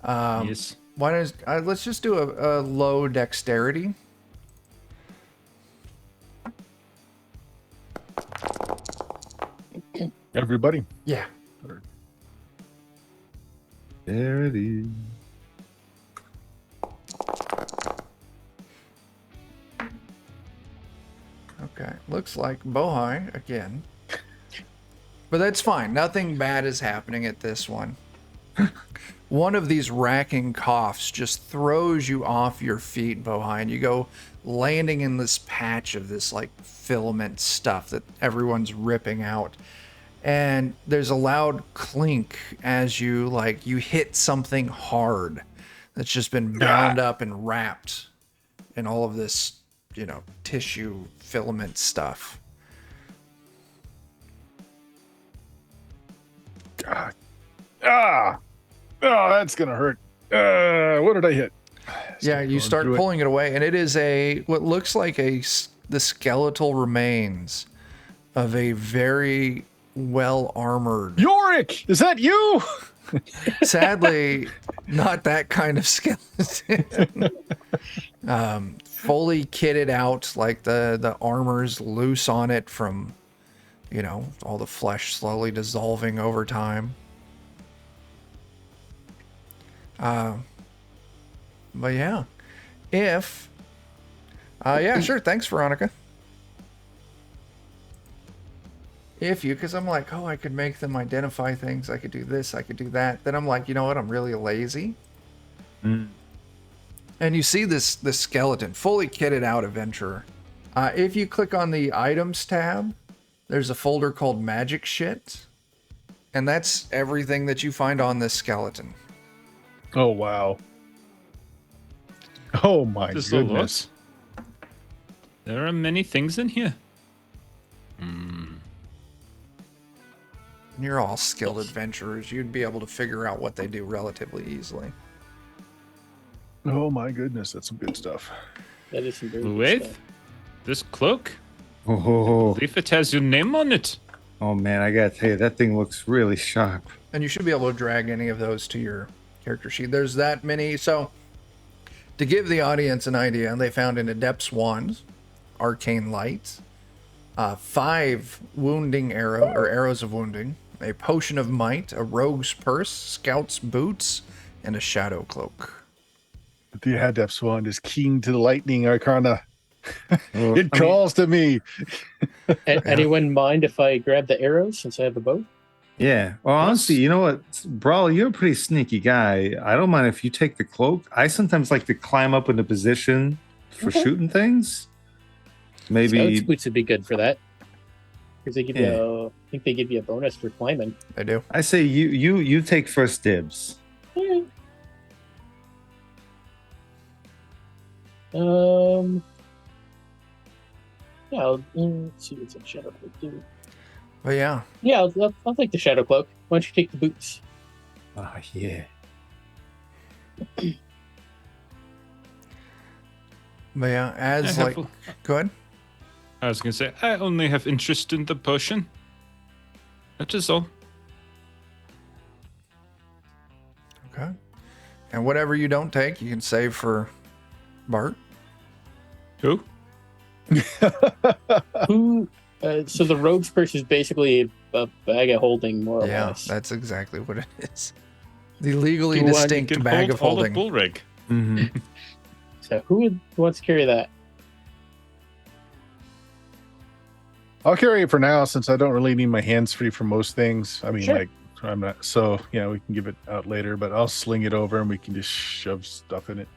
Yes. Why does let's just do a low dexterity. Everybody. Yeah. There it is. Okay. Looks like Bohai again. But that's fine. Nothing bad is happening at this one. One of these racking coughs just throws you off your feet, Bohai, and you go landing in this patch of this like filament stuff that everyone's ripping out. And there's a loud clink as you hit something hard that's just been bound up and wrapped in all of this, tissue filament stuff. God. Oh, that's gonna hurt. What did I hit? Yeah, you start pulling it away, and it is what looks like the skeletal remains of a very well armored. Yorick, is that you? Sadly, not that kind of skeleton. Fully kitted out, like the armor's loose on it from, all the flesh slowly dissolving over time. But yeah, sure. Thanks, Veronica. Because I'm like, I could make them identify things. I could do this. I could do that. Then I'm like, you know what? I'm really lazy. And you see this skeleton, fully kitted out adventurer. If you click on the items tab, there's a folder called magic shit. And that's everything that you find on this skeleton. Oh, wow. Oh, my There's goodness. a lot. There are many things in here. You're all skilled adventurers. You'd be able to figure out what they do relatively easily. Oh, my goodness. That's some good stuff. That is some very good Wait, stuff. this cloak? Oh, If it has your name on it. oh man, I gotta tell you, that thing looks really sharp. And you should be able to drag any of those to your character sheet. There's that many. So, to give the audience an idea, they found an Adept's Wand, Arcane Light, 5 wounding arrows of wounding, a Potion of Might, a Rogue's Purse, Scout's Boots, and a Shadow Cloak. The Adept's Wand is keen to the lightning arcana. Well, It calls to me. Anyone mind if I grab the arrows since I have a bow? Yeah. Well, honestly, you know what, Brawl, you're a pretty sneaky guy. I don't mind if you take the cloak. I sometimes like to climb up into position for shooting things. Maybe Scout's boots would be good for that. Because they give you I think they give you a bonus for climbing. They do. I say you take first dibs. Yeah. Yeah, let's see what's in Shadow Cloak do. But yeah, Yeah, I'll take the Shadow Cloak. Why don't you take the boots? Ah, yeah. but yeah, as I like, have- go ahead. I was going to say, I only have interest in the potion. That is all. Okay. And whatever you don't take, you can save for Bart. Who? Who? So the rogue's purse is basically a bag of holding, more or Yeah, less. that's exactly what it is. The legally Do you want- distinct Can bag hold of all holding. Bull rig. Mm-hmm. So who wants to carry that? I'll carry it for now since I don't really need my hands free for most things. I mean, Sure. like, I'm not, so, we can give it out later, but I'll sling it over and we can just shove stuff in it.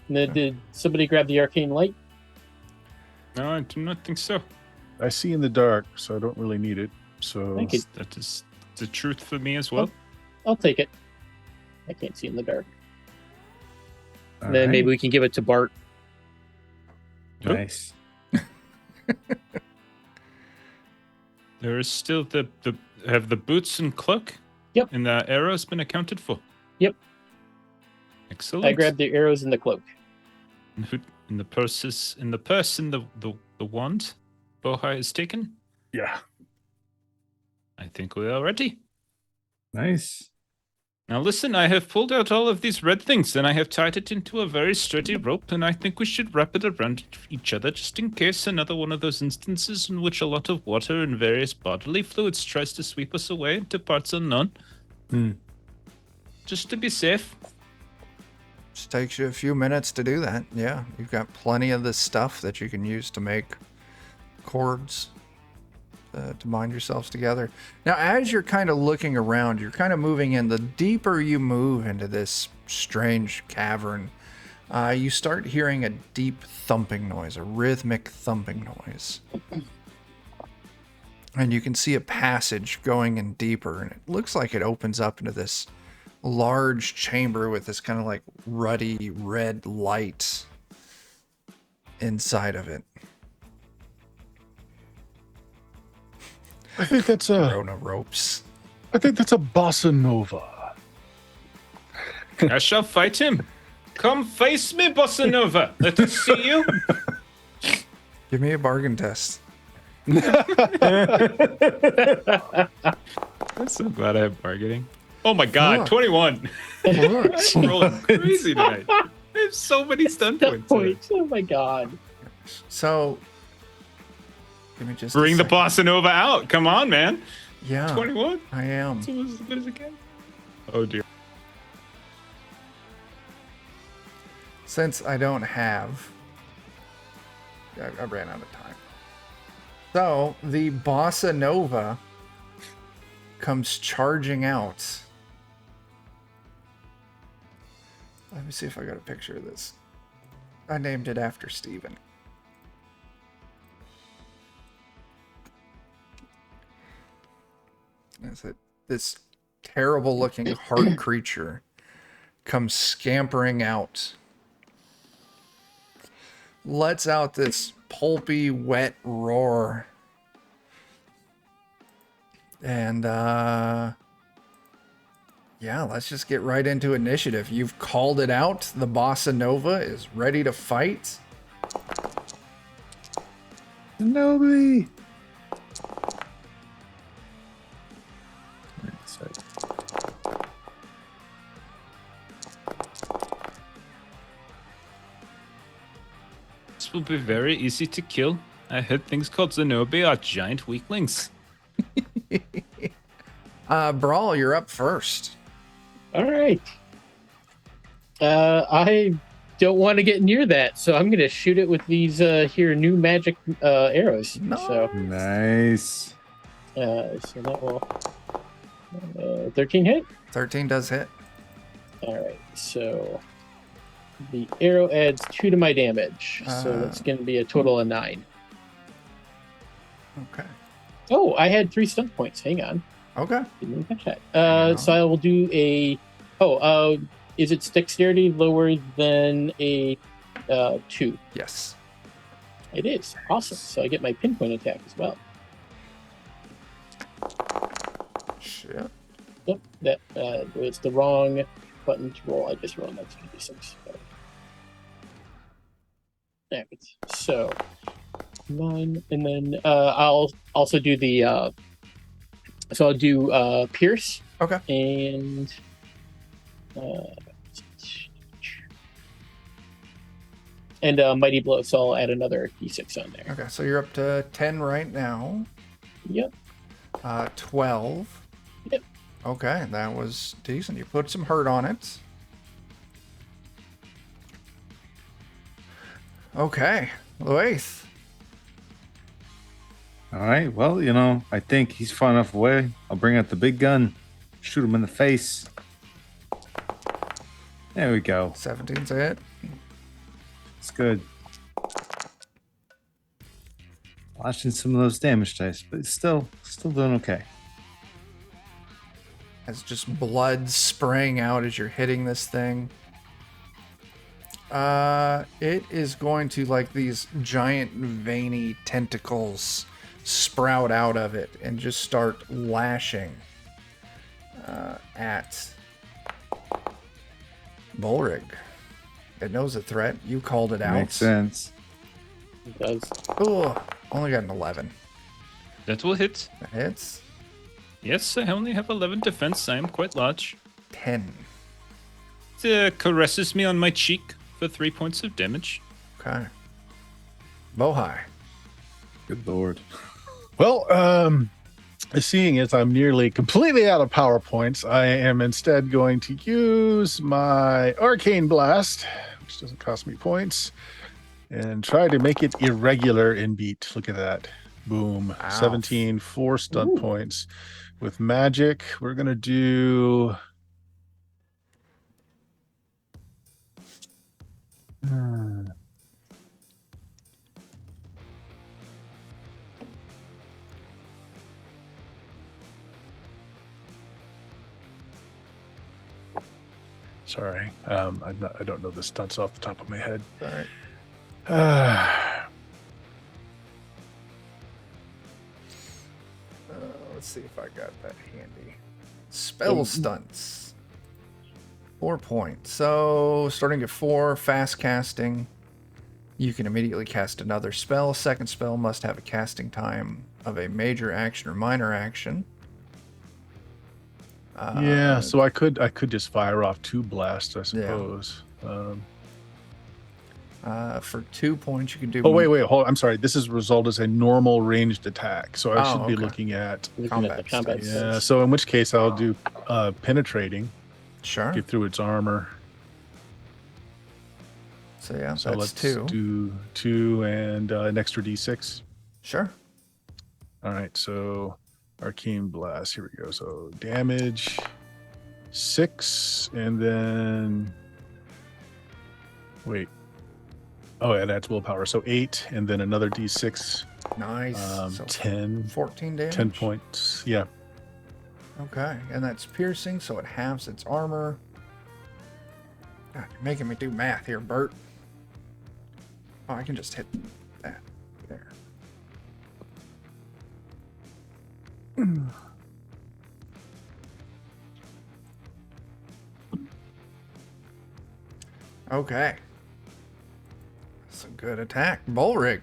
And then did somebody grab the arcane light? No, I do not think so. I see in the dark, so I don't really need it. So, Thank you. That is the truth for me as well. I'll take it. I can't see in the dark. All And then right. maybe we can give it to Bart. Nice. There is still the have the boots and cloak. Yep. And the arrow's been accounted for. Yep. Excellent. I grabbed the arrows and the cloak. And who, in the purse and the wand. Bohai is taken. Yeah. I think we are ready. Nice. Now listen, I have pulled out all of these red things and I have tied it into a very sturdy rope, and I think we should wrap it around each other just in case another one of those instances in which a lot of water and various bodily fluids tries to sweep us away into parts unknown. Just to be safe. Just takes you a few minutes to do that. Yeah, you've got plenty of this stuff that you can use to make cords to bind yourselves together. Now, as you're kind of looking around, you're kind of moving in. The deeper you move into this strange cavern, you start hearing a deep thumping noise, a rhythmic thumping noise. And you can see a passage going in deeper, and it looks like it opens up into this large chamber with this kind of like ruddy red light inside of it. I think that's Rona ropes. I think that's a bossa nova. I shall fight him. Come face me, Bossa Nova. Let us see you. Give me a bargain test. I'm so glad I have bargaining. Oh my god, Fuck. 21. What? I'm rolling crazy tonight. I have so many stun That points. point. Oh my god. So, give me just Bring a the second. Bossa Nova out. Come on, man. Yeah, 21. I am. It's almost as good as it can. Oh dear. Since I don't have, I ran out of time. So the Bossa Nova comes charging out. Let me see if I got a picture of this. I named it after Steven. That's it. This terrible looking heart creature comes scampering out. Lets out this pulpy, wet roar. And, yeah, let's just get right into initiative. You've called it out. The Bossa Nova is ready to fight. Nobody. This will be very easy to kill. I heard things called Zenobi are giant weaklings. Brawl, you're up first. All right. I don't want to get near that, so I'm gonna shoot it with these here new magic arrows. No. So Nice. that will 13 hit. 13 does hit. All right. So the arrow adds 2 to my damage, so that's gonna be a total of 9. Okay. Oh, I had 3 stun points. Hang on. Okay. Didn't even catch Hang on. that. So I will do a. Is its dexterity lower than a 2? Yes. It is. Awesome. So I get my pinpoint attack as well. Shit. Yep. That it's the wrong button to roll. I just rolled that's gonna be 6. There it is. So 9, and then I'll also do the. So I'll do Pierce. Okay. And Mighty Blow, so I'll add another d6 on there. Okay, so you're up to 10 right now. Yep. 12. Yep. Okay, that was decent. You put some hurt on it. Okay, Luath. All right. Well, you know, I think he's far enough away. I'll bring out the big gun, shoot him in the face. There we go. 17's a hit. It's good. Watching some of those damage dice, but it's still doing okay. as just blood spraying out as you're hitting this thing. It is going to, like, these giant veiny tentacles sprout out of it and just start lashing at Bullrig. It knows a threat. You called it out. Makes sense. It does. Oh, only got an 11. That will hit. That hits. Yes, I only have 11 defense. I am quite large. 10. It caresses me on my cheek for 3 points of damage. Okay. Bohai. Good lord. Well, seeing as I'm nearly completely out of power points, I am instead going to use my Arcane Blast, which doesn't cost me points, and try to make it irregular in beat. Look at that. Boom. Ow. 17, 4 stun points. With magic, we're going to do... Sorry, I don't know the stunts off the top of my head. All right. Let's see if I got that handy. Spell stunts. 4 points. So, starting at 4, fast casting. You can immediately cast another spell. Second spell must have a casting time of a major action or minor action. Yeah, so I could just fire off 2 blasts, I suppose. For 2 points, you can do. Oh wait, hold. I'm sorry. This is result as a normal ranged attack, so I should be okay. looking at. Looking at the combat. Yeah, so in which case I'll do penetrating, Sure. get through its armor. So yeah, So that's let's 2. do 2 and an extra d6. Sure. All right, so Arcane Blast. Here we go. So damage 6, and then wait. Oh yeah, that's willpower. So 8, and then another d6. Nice. So 10. 14 damage. 10 points. Yeah. Okay, and that's piercing, so it halves its armor. God, you're making me do math here, Bert. Oh, I can just hit that there. Okay. That's a good attack. Bullrig.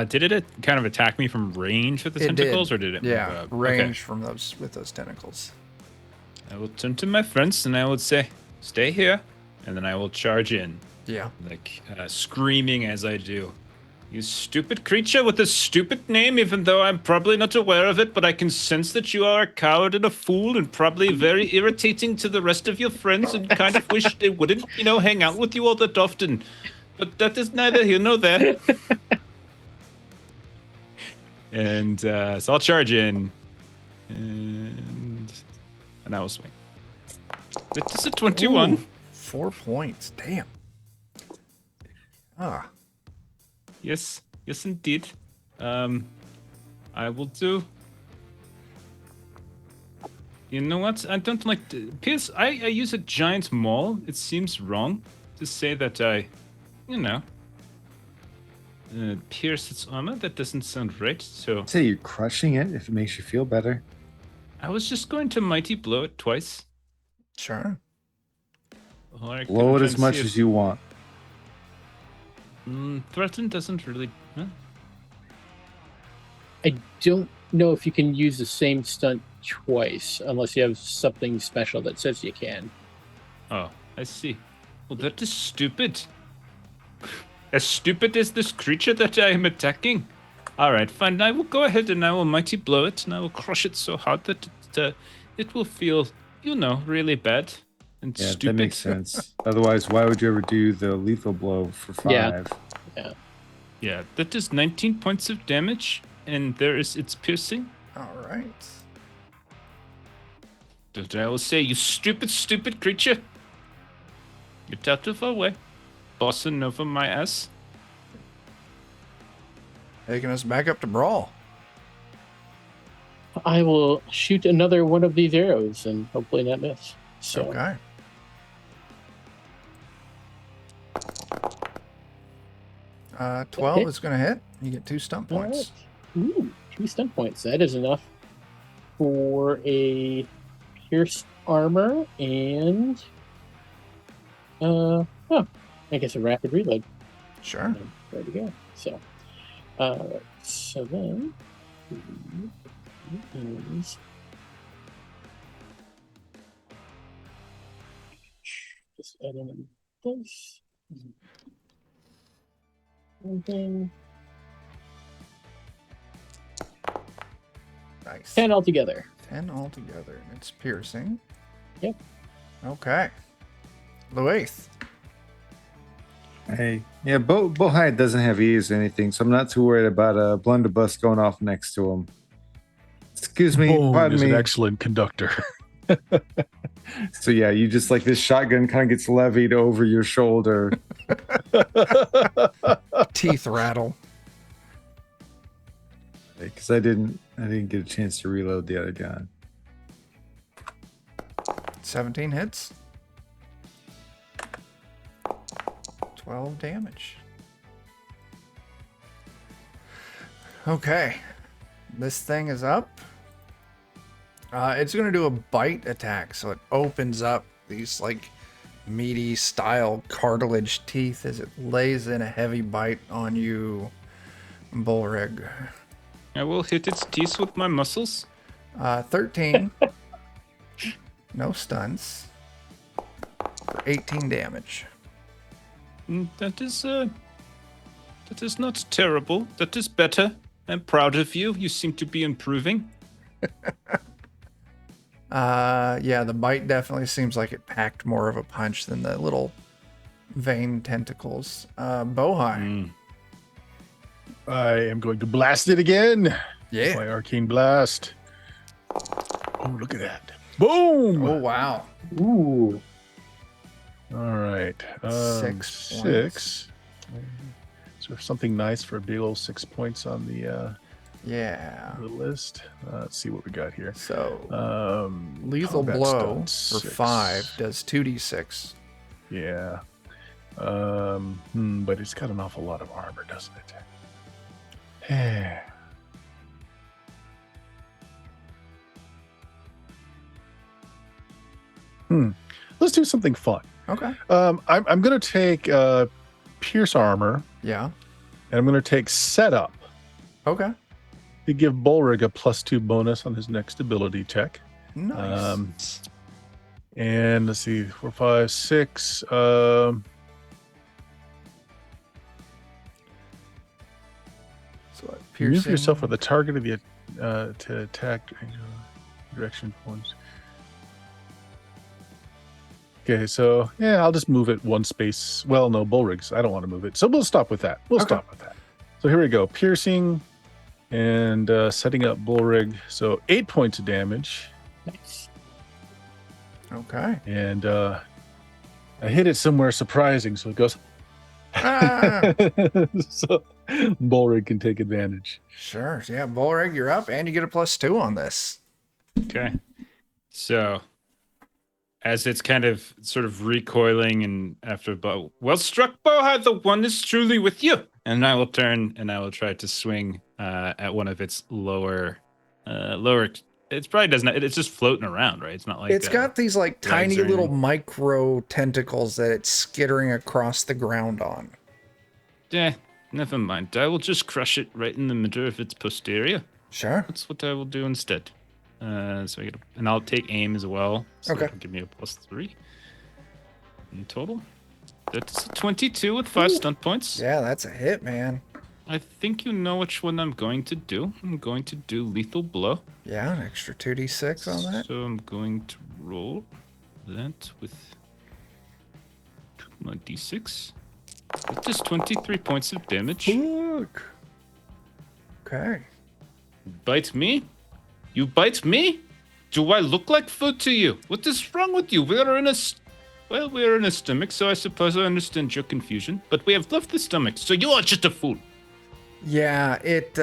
Did it kind of attack me from range with the tentacles, or did it? Yeah, move up? range Okay. from those with those tentacles. I will turn to my friends and I would say, "Stay here," and then I will charge in, Yeah. like screaming as I do. You stupid creature with a stupid name, even though I'm probably not aware of it, but I can sense that you are a coward and a fool and probably very irritating to the rest of your friends and kind of wish they wouldn't, hang out with you all that often. But that is neither here nor there. And so I'll charge in. And I will swing. This is a 21. Ooh, 4 points. Damn. Ah. Yes, indeed. I will do. You know what? I don't like to pierce. I use a giant maul. It seems wrong to say that I, pierce its armor. That doesn't sound right. So Say you're crushing it if it makes you feel better. I was just going to mighty blow it twice. Sure. Or I could Blow it try as and much see if- as you want. Threaten doesn't really. Huh? I don't know if you can use the same stunt twice unless you have something special that says you can. Oh, I see. Well, that is stupid. As stupid as this creature that I am attacking. All right, fine. I will go ahead and I will mighty blow it, and I will crush it so hard that it will feel, really bad and Yeah, stupid. that makes sense. Otherwise, why would you ever do the lethal blow for 5? Yeah. Yeah, that is 19 points of damage, and there is its piercing. All right. That I will say, you stupid, stupid creature. Get out of our way. Bossing over my ass. Taking us back up to Brawl. I will shoot another one of these arrows and hopefully not miss. So, Okay. Uh, 12 hit. is going to hit. You get 2 stump All points. right. Ooh, 2 stun points. That is enough for a pierced armor and I guess a rapid reload. Sure. There we go. So so then is just adding in this one thing. Nice. 10 altogether. 10 altogether. And it's piercing. Yep. Okay. Louis. Hey, yeah, Bohide doesn't have ears or anything, so I'm not too worried about a blunderbuss going off next to him. Excuse me, Boom pardon is me. an excellent conductor. So yeah, you just like this shotgun kind of gets levied over your shoulder. Teeth rattle. Because I didn't get a chance to reload the other gun. 17 hits. 12 damage. Okay. This thing is up. It's going to do a bite attack, so it opens up these like meaty style cartilage teeth as it lays in a heavy bite on you, Bullrig. I will hit its teeth with my muscles. 13. No stuns. For 18 damage. That is not terrible. That is better. I'm proud of you. You seem to be improving. Yeah, the bite definitely seems like it packed more of a punch than the little vein tentacles. Bohai. I am going to blast it again. Yeah. My arcane blast. Oh, look at that. Boom! Oh, wow. Ooh. All right. 6 points. 6. Is there something nice for a big old 6 points on the Yeah. list? Let's see what we got here. So, lethal combat blow stun, for 6. 5 does 2d6. Yeah. But it's got an awful lot of armor, doesn't it? Let's do something fun. Okay. I'm going to take pierce armor, Yeah. and I'm going to take setup Okay. to give Bullrig a +2 bonus on his next ability check. Nice. And let's see, 4, 5, 6. So what, Move yourself with the target of the to attack direction points. Okay, so yeah, I'll just move it one space. Well, no, Bullrigs. I don't want to move it, so we'll stop with that. We'll Okay. stop with that. So here we go, piercing, and setting up Bullrig. So 8 points of damage, Nice. Okay. and I hit it somewhere surprising, so it goes. Ah, So Bullrig can take advantage. sure. Yeah, Bullrig, you're up, and you get a +2 on this. Okay. So, as it's kind of sort of recoiling and after bow, well struck, Bohai, the one is truly with you. And I will turn and I will try to swing at one of its lower. It probably doesn't. It's just floating around, right? It's not like It's got these like tiny or little anything. micro tentacles that it's skittering across the ground on. Yeah, never mind. I will just crush it right in the middle of its posterior. Sure. That's what I will do instead. So I get and I'll take aim as well. So Okay. that'll give me a +3 in total. That's a 22 with 5 stunt points. Yeah, that's a hit, man. I think you know which one I'm going to do. I'm going to do lethal blow. Yeah, an extra 2d6 on that. So I'm going to roll that with my d6. That is 23 points of damage. Look. Okay. Bite me? You bite me? Do I look like food to you? What is wrong with you? We are in a stomach, so I suppose I understand your confusion. But we have left the stomach, so you are just a fool. Yeah, it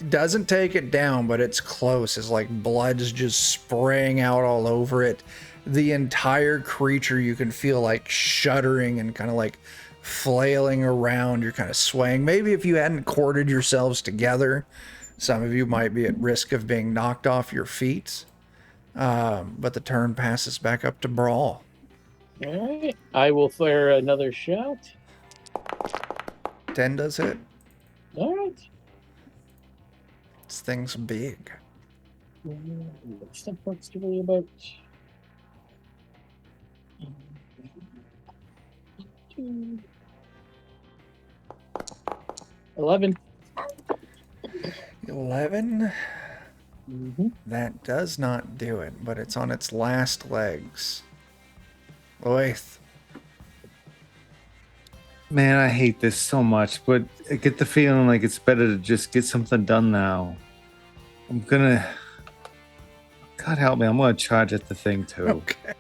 doesn't take it down, but it's close. It's like blood's just spraying out all over it. The entire creature, you can feel like shuddering and kind of like flailing around. You're kind of swaying. Maybe if you hadn't corded yourselves together, some of you might be at risk of being knocked off your feet. But the turn passes back up to Brawl. All right. I will fire another shot. 10 does hit. All right. This thing's big. What's the fuck's to worry about? 11. 11? Mm-hmm. That does not do it, but it's on its last legs. Oith. Man, I hate this so much, but I get the feeling like it's better to just get something done now. I'm gonna... God help me, I'm gonna charge at the thing too. Okay.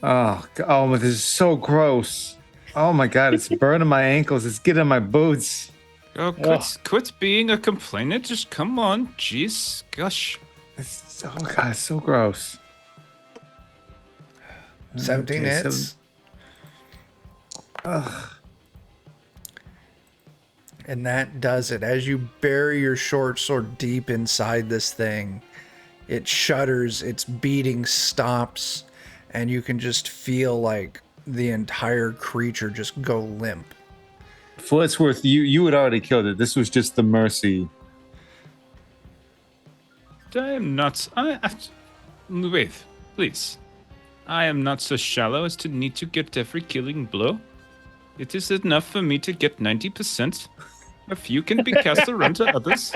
Oh, this is so gross. Oh my God, it's burning my ankles. It's getting my boots. Oh, quit being a complainer. Just come on. Jeez. Gosh. Oh God, it's so gross. 17 Okay, hits. Ugh. And that does it. As you bury your short sword deep inside this thing, it shudders, its beating stops, and you can just feel like the entire creature just go limp. For what it's worth, you had already killed it. This was just the mercy. I am not. Wait, please. I am not so shallow as to need to get every killing blow. It is enough for me to get 90%. A few can be cast around to others.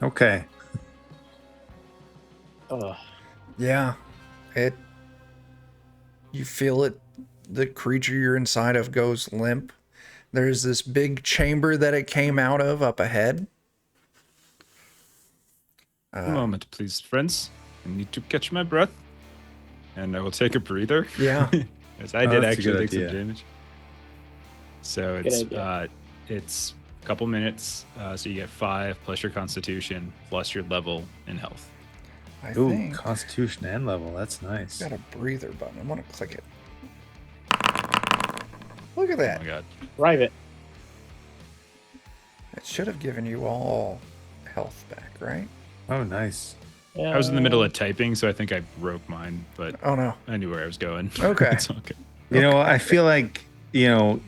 Okay. Yeah. You feel it. The creature you're inside of goes limp. There's this big chamber that it came out of up ahead. A moment, please, friends. I need to catch my breath. And I will take a breather. Yeah. As I did that's a actually good take some idea. damage. So it's a couple minutes. So you get 5 plus your constitution plus your level in health. I Ooh, think constitution and level. That's nice. got a breather button. I'm gonna click it. Look at Oh that. my god. Private. It should have given you all health back, right? Oh, nice. I was in the middle of typing, so I think I broke mine, but Oh no. I knew where I was going. Okay. It's okay. You know, I feel like, to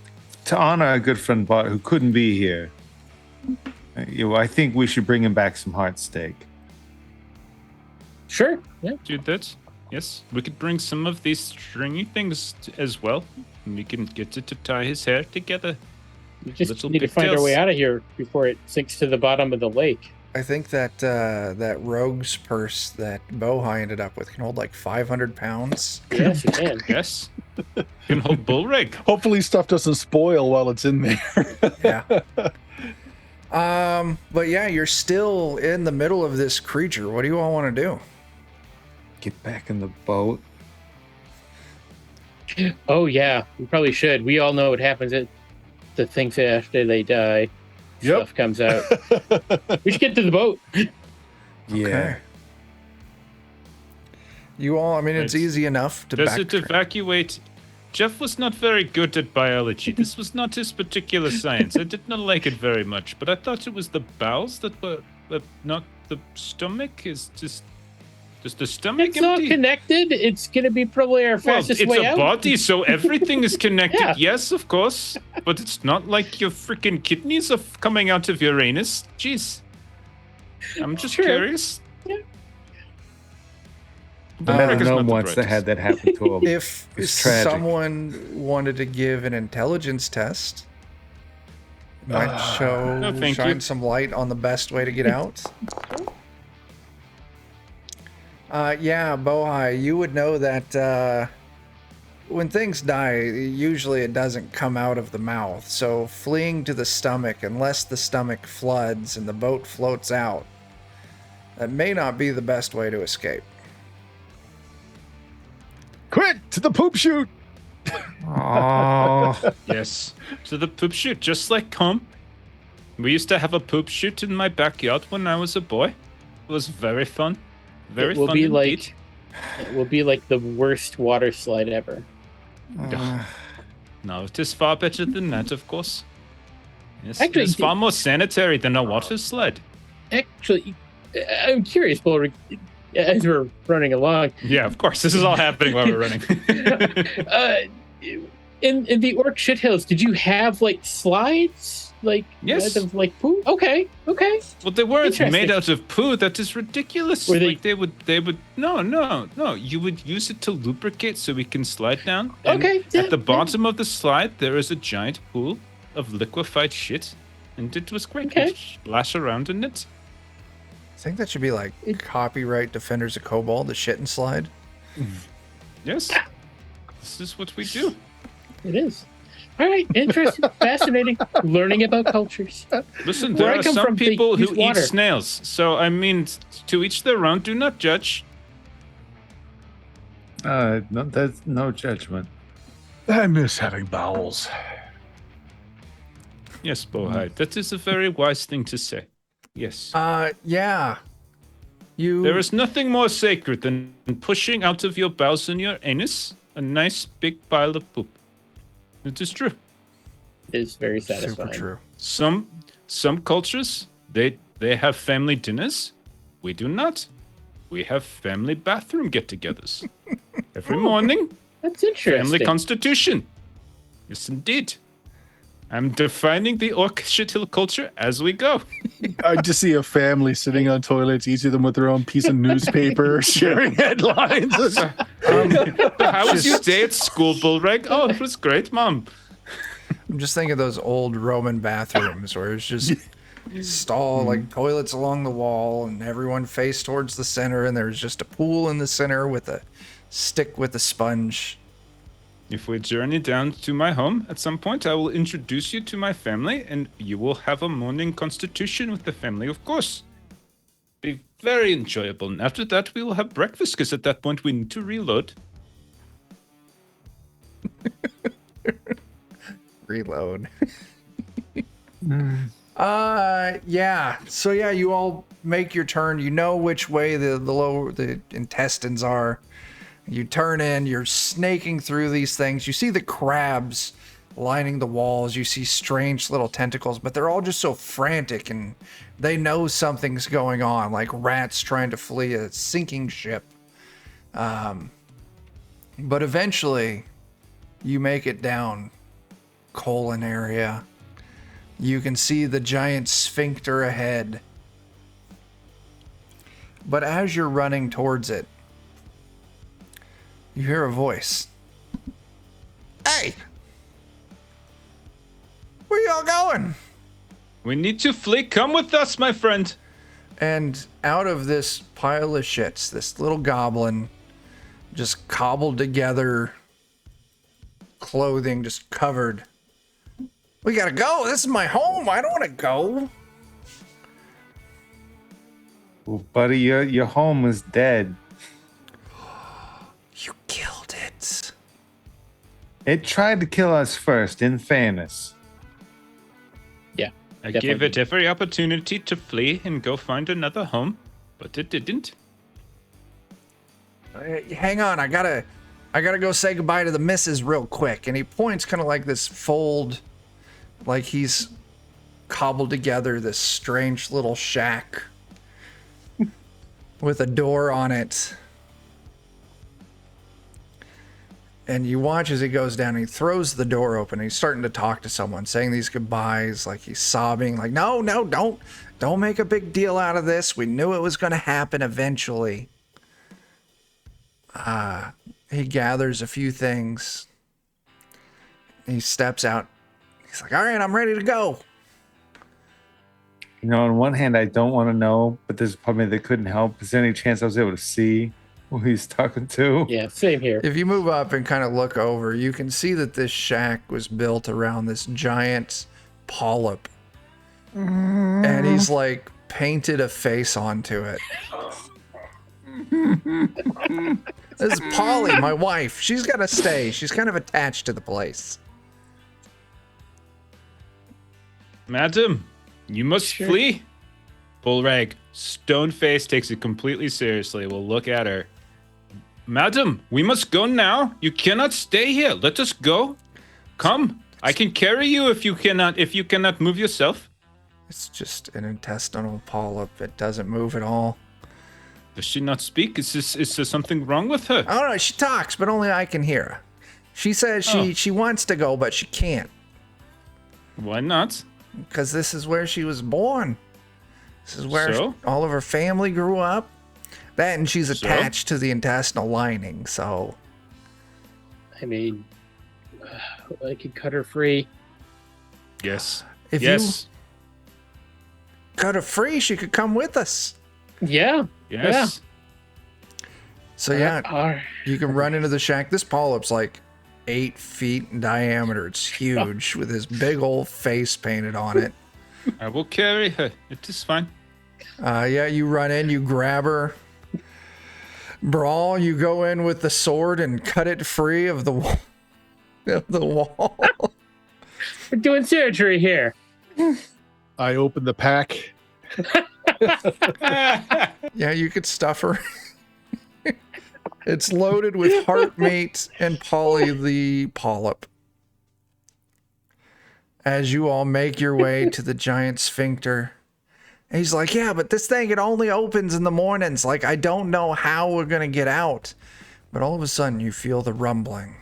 honor our good friend Bart, who couldn't be here, I think we should bring him back some heart steak. Sure. Yeah. Do that. Yes, we could bring some of these stringy things as well. And we can get it to tie his hair together. We just Little need to find our pigtails. way out of here before it sinks to the bottom of the lake. I think that rogue's purse that Bohai ended up with can hold like 500 pounds. Yes, you can. Yes. You can hold bullrig. Hopefully, stuff doesn't spoil while it's in there. Yeah. But yeah, you're still in the middle of this creature. What do you all want to do? Get back in the boat. Oh yeah, we probably should. We all know what happens at the things after they die. Yep. Stuff comes out. We should get to the boat. Yeah. Okay. You all, I mean, it's Right. easy enough to Does it backtrack. evacuate? Jeff was not very good at biology. This was not his particular science. I did not like it very much, but I thought it was the bowels that were not the stomach. Is just the stomach It's all empty? connected. It's gonna be probably our Well, fastest it's way a out. body, so everything is connected. Yeah. Yes, of course, but it's not like your freaking kidneys are coming out of your anus. Jeez, I'm just Sure. curious. Yeah. I met a Bullrig is gnome not the once that had brightest. that happen to him. If It's tragic. someone wanted to give an intelligence test, might no, thank shine you. some light on the best way to get out. Yeah, Bohai, you would know that when things die, usually it doesn't come out of the mouth. So fleeing to the stomach, unless the stomach floods and the boat floats out, that may not be the best way to escape. Quick to the poop chute. Oh, Oh, Yes, to the poop chute, just like home. We used to have a poop chute in my backyard when I was a boy. It was very fun. Very It will fun be indeed. it will be like the worst water slide ever. No, it is far better than that, of course. Yes, Actually, it is far more sanitary than a water slide. Actually, I'm curious, Bullrick, as we're running along. Yeah, of course. This is all happening while we're running. In the Orc Shithills, did you have like slides? Like Yes. out of like poo? Okay. Well, they weren't Interesting. made out of poo. That is ridiculous. Were they- Like they would. No. You would use it to lubricate so we can slide down. And Okay, yeah, At the yeah. bottom of the slide, there is a giant pool of liquefied shit, and it was great. Okay. We'd splash around in it. I think that should be like copyright Defenders of Cobalt, the shit and slide. Yes. This is what we do. It is. All right, interesting, fascinating, learning about cultures. Listen, Where there I are come some from, they people use who water. eat snails. So I mean, to each their own. Do not judge. no, there's no judgment. I miss having bowels. Yes, Bohai. That is a very wise thing to say. Yes. Yeah. You. There is nothing more sacred than pushing out of your bowels and your anus a nice big pile of poop. It is true. It is very satisfying. super true. Some cultures they have family dinners. We do not. We have family bathroom get-togethers every morning. That's interesting. Family constitution. Yes, indeed. I'm defining the orc shithill culture as we go. I just see a family sitting on toilets, each of them with their own piece of newspaper, sharing headlines. How was your day at school, Bullreg? Oh, it was great, Mom. I'm just thinking of those old Roman bathrooms where it's just stall, like toilets along the wall, and everyone faced towards the center, and there's just a pool in the center with a stick with a sponge. If we journey down to my home at some point, I will introduce you to my family, and you will have a morning constitution with the family, of course. Be very enjoyable. And after that, we will have breakfast, because at that point, we need to reload. Reload. Yeah. So yeah, you all make your turn. You know which way the intestines are. You turn in, you're snaking through these things. You see the crabs lining the walls. You see strange little tentacles, but they're all just so frantic and they know something's going on, like rats trying to flee a sinking ship. But eventually, you make it down colon area. You can see the giant sphincter ahead. But as you're running towards it, you hear a voice. Hey! Where y'all going? We need to flee. Come with us, my friend. And out of this pile of shits, this little goblin, just cobbled together, clothing just covered. We gotta go. This is my home. I don't want to go. Well, buddy, your home is dead. You killed it. It tried to kill us first, in fairness. Yeah. I Definitely. gave it every opportunity to flee and go find another home, but it didn't. Hang on. I gotta go say goodbye to the missus real quick. And he points kind of like this fold, like he's cobbled together this strange little shack with a door on it. And you watch as he goes down and he throws the door open. He's starting to talk to someone, saying these goodbyes, like he's sobbing, like, no, don't make a big deal out of this. We knew it was going to happen eventually. He gathers a few things. He steps out. He's like, all right, I'm ready to go. You know, on one hand, I don't want to know, but there's probably they couldn't help. Is there any chance I was able to see who he's talking to? Yeah, same here. If you move up and kind of look over, you can see that this shack was built around this giant polyp. And he's like painted a face onto it. This is Polly, my wife. She's got to stay. She's kind of attached to the place. Madam, you must Sure. flee. Bullrag, stone face, takes it completely seriously. We'll look at her. Madam, we must go now. You cannot stay here. Let us go. Come. I can carry you if you cannot move yourself. It's just an intestinal polyp. It doesn't move at all. Does she not speak? Is there something wrong with her? I don't know. She talks, but only I can hear her. She says she wants to go, but she can't. Why not? Because this is where she was born. This is where So? all of her family grew up. That and she's So? attached to the intestinal lining, so... I mean, I could cut her free. Yes. If Yes. you cut her free, she could come with us. Yeah. Yes. So yeah, Alright. you can run into the shack. This polyp's like 8 feet in diameter. It's huge with his big old face painted on it. I will carry her. It is fine. Yeah, you run in, you grab her. Brawl, you go in with the sword and cut it free of the wall. Of the wall. We're doing surgery here. I open the pack. Yeah, you could stuff her. It's loaded with heart meat and Polly the polyp. As you all make your way to the giant sphincter. And he's like, yeah, but this thing, it only opens in the mornings. Like, I don't know how we're going to get out. But all of a sudden, you feel the rumbling.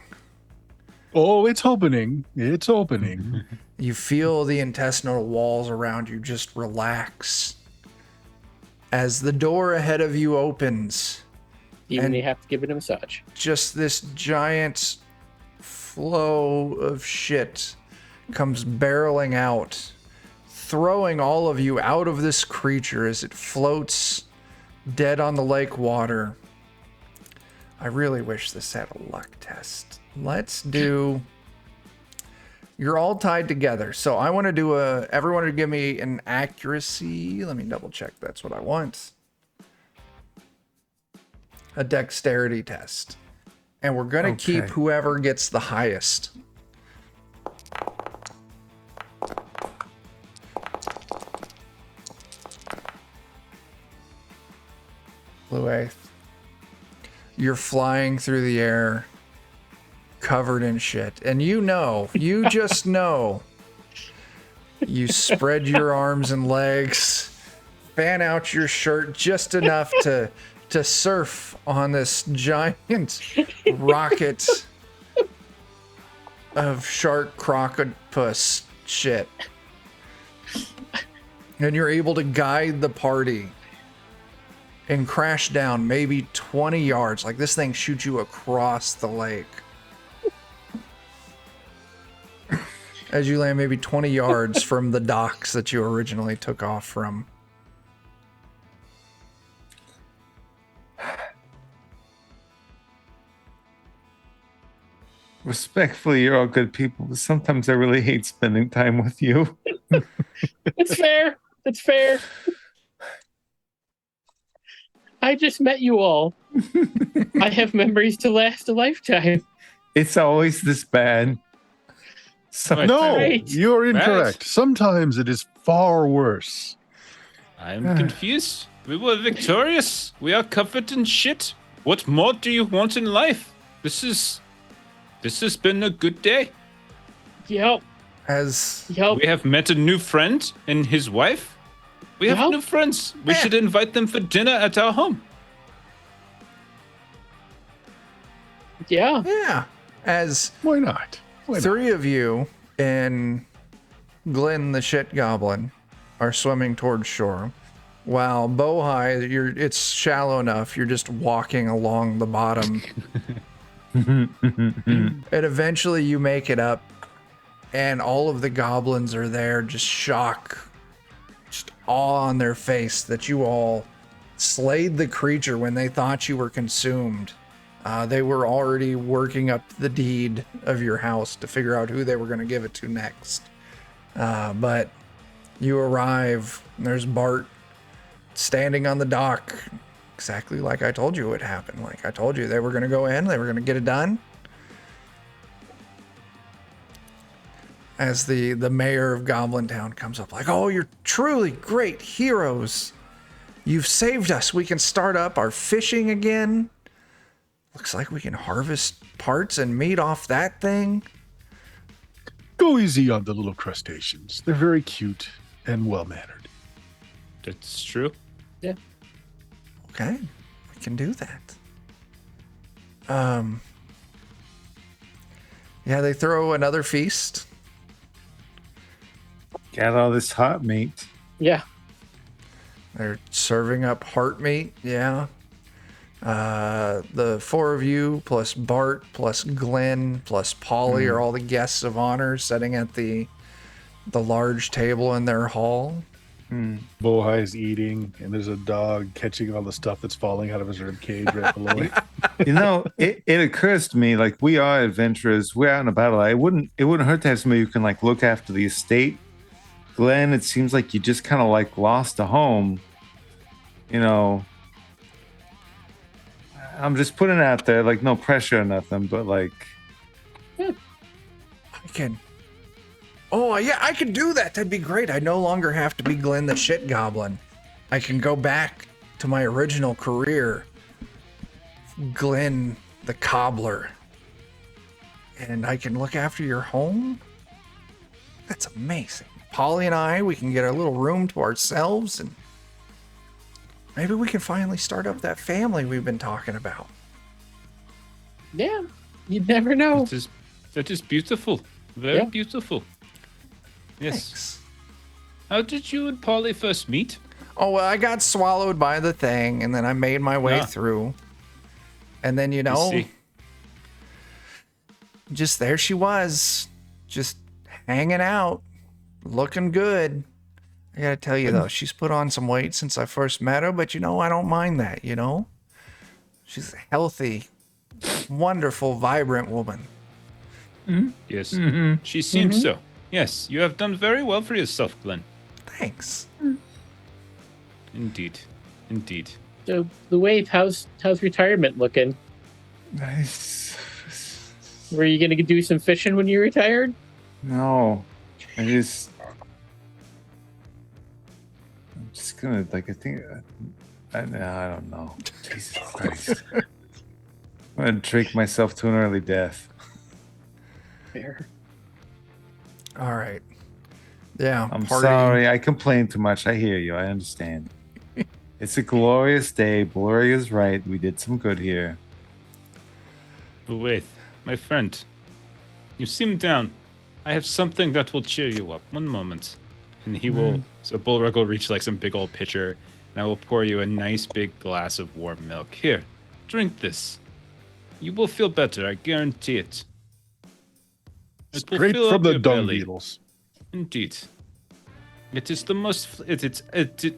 Oh, it's opening. It's opening. You feel the intestinal walls around you just relax. As the door ahead of you opens, Even And- you have to give it a massage. just this giant flow of shit comes barreling out, throwing all of you out of this creature as it floats dead on the lake water. I really wish this had a luck test. Let's do... You're all tied together, so I want to do everyone to give me an accuracy. Let me double check that's what I want. A dexterity test. And we're going to keep Okay. whoever gets the highest. Blue Eighth. You're flying through the air, covered in shit. And you just know. You spread your arms and legs, fan out your shirt just enough to surf on this giant rocket of sharcroctopus shit. And you're able to guide the party and crash down maybe 20 yards. Like, this thing shoots you across the lake. As you land maybe 20 yards from the docks that you originally took off from. Respectfully, you're all good people, but sometimes I really hate spending time with you. It's fair. It's fair. I just met you all. I have memories to last a lifetime. It's always this bad. Right. No, Right. you're incorrect. Right. Sometimes it is far worse. I am confused. We were victorious. We are covered in shit. What more do you want in life? This has been a good day. Yep. As Yep. We have met a new friend and his wife. We have Yep. new friends. We should invite them for dinner at our home. Yeah. yeah, as Why not? Why not? 3 of you and Glenn the shit goblin are swimming towards shore, while Bohai, it's shallow enough, you're just walking along the bottom. And eventually you make it up, and all of the goblins are there, just shock, just awe on their face that you all slayed the creature when they thought you were consumed. They were already working up the deed of your house to figure out who they were going to give it to next. But you arrive, and there's Bart standing on the dock, exactly like I told you would happen. Like I told you, they were going to go in, they were going to get it done. as the mayor of Goblin Town comes up, like, "Oh, you're truly great heroes. You've saved us. We can start up our fishing again. Looks like we can harvest parts and meat off that thing." Go easy on the little crustaceans. They're very cute and well-mannered. That's true. Okay, we can do that. Yeah, they throw another feast. Got all this hot meat. Yeah. They're serving up heart meat. Yeah. The four of you plus Bart plus Glenn plus Polly are all the guests of honor sitting at the large table in their hall. Bohai is eating, and there's a dog catching all the stuff that's falling out of his rib cage right below it. You know, it occurs to me, like, we are adventurers. We're out in a battle. It wouldn't hurt to have somebody who can, like, look after the estate. Glenn, it seems like you just kind of, like, lost a home. You know, I'm just putting it out there, like, no pressure or nothing, but, like... I can... Oh, yeah, I can do that. That'd be great. I no longer have to be Glenn the Shit Goblin. I can go back to my original career, Glenn the Cobbler. And I can look after your home? That's amazing. Polly and I, we can get our little room to ourselves, and maybe we can finally start up that family we've been talking about. Yeah. You never know. That is beautiful. Very Yeah. beautiful. Yes. Thanks. How did you and Polly first meet? Oh, well, I got swallowed by the thing, and then I made my way Ah. through. And then, you I know, see. just there she was, just hanging out, looking good. I gotta tell you, though, she's put on some weight since I first met her, but, you know, I don't mind that, you know? She's a healthy, wonderful, vibrant woman. Yes. She seems so. Yes, you have done very well for yourself, Glenn. Thanks. Indeed. Indeed. So, the Wave, how's retirement looking? Nice. Were you gonna do some fishing when you retired? No. I'm just gonna, like, I don't know. Jesus Christ. I'm gonna drink myself to an early death. Fair. All right. Yeah. I'm party. sorry. I complain too much. I hear you. I understand. It's a glorious day. Blurry is right. We did some good here. But wait, my friend. You seem down. I have something that will cheer you up. One moment. And he will... So Bullrug will reach like some big old pitcher, and I will pour you a nice big glass of warm milk. Here, drink this. You will feel better, I guarantee it. It will Straight fill from up the your dung belly. beetles. Indeed. It is the most...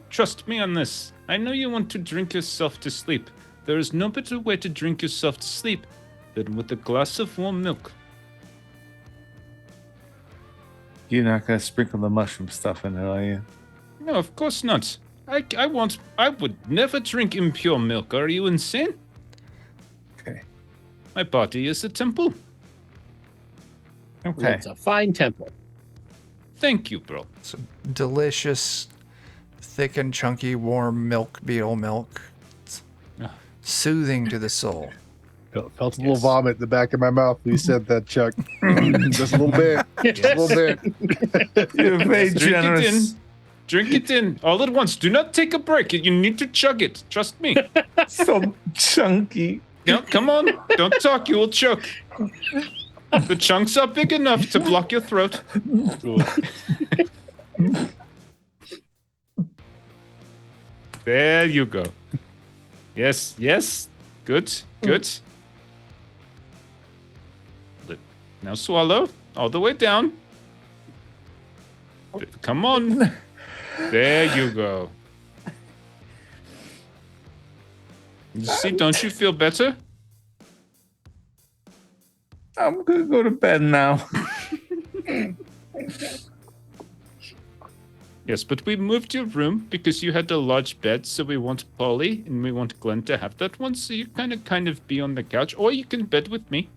trust me on this. I know you want to drink yourself to sleep. There is no better way to drink yourself to sleep than with a glass of warm milk. You're not gonna sprinkle the mushroom stuff in there, are you? No, of course not. I would never drink impure milk. Are you insane? Okay. My body is a temple. Okay. It's a fine temple. Thank you, bro. Some delicious, thick and chunky, warm milk, beetle milk. It's Ah. soothing to the soul. Felt a little vomit in the back of my mouth when you said that, Chuck. Just a little bit. Just a little bit. You're very Drink generous. it in. Drink it in all at once. Do not take a break. You need to chug it. Trust me. So chunky. No, come on. Don't talk. You will choke. The chunks are big enough to block your throat. There you go. Yes, yes. Good, good. Now swallow all the way down. Come on. There you go. You see, don't you feel better? I'm gonna go to bed now. Yes, but we moved your room because you had a large bed, so we want Polly and we want Glenn to have that one, so you kind of be on the couch, or you can bed with me.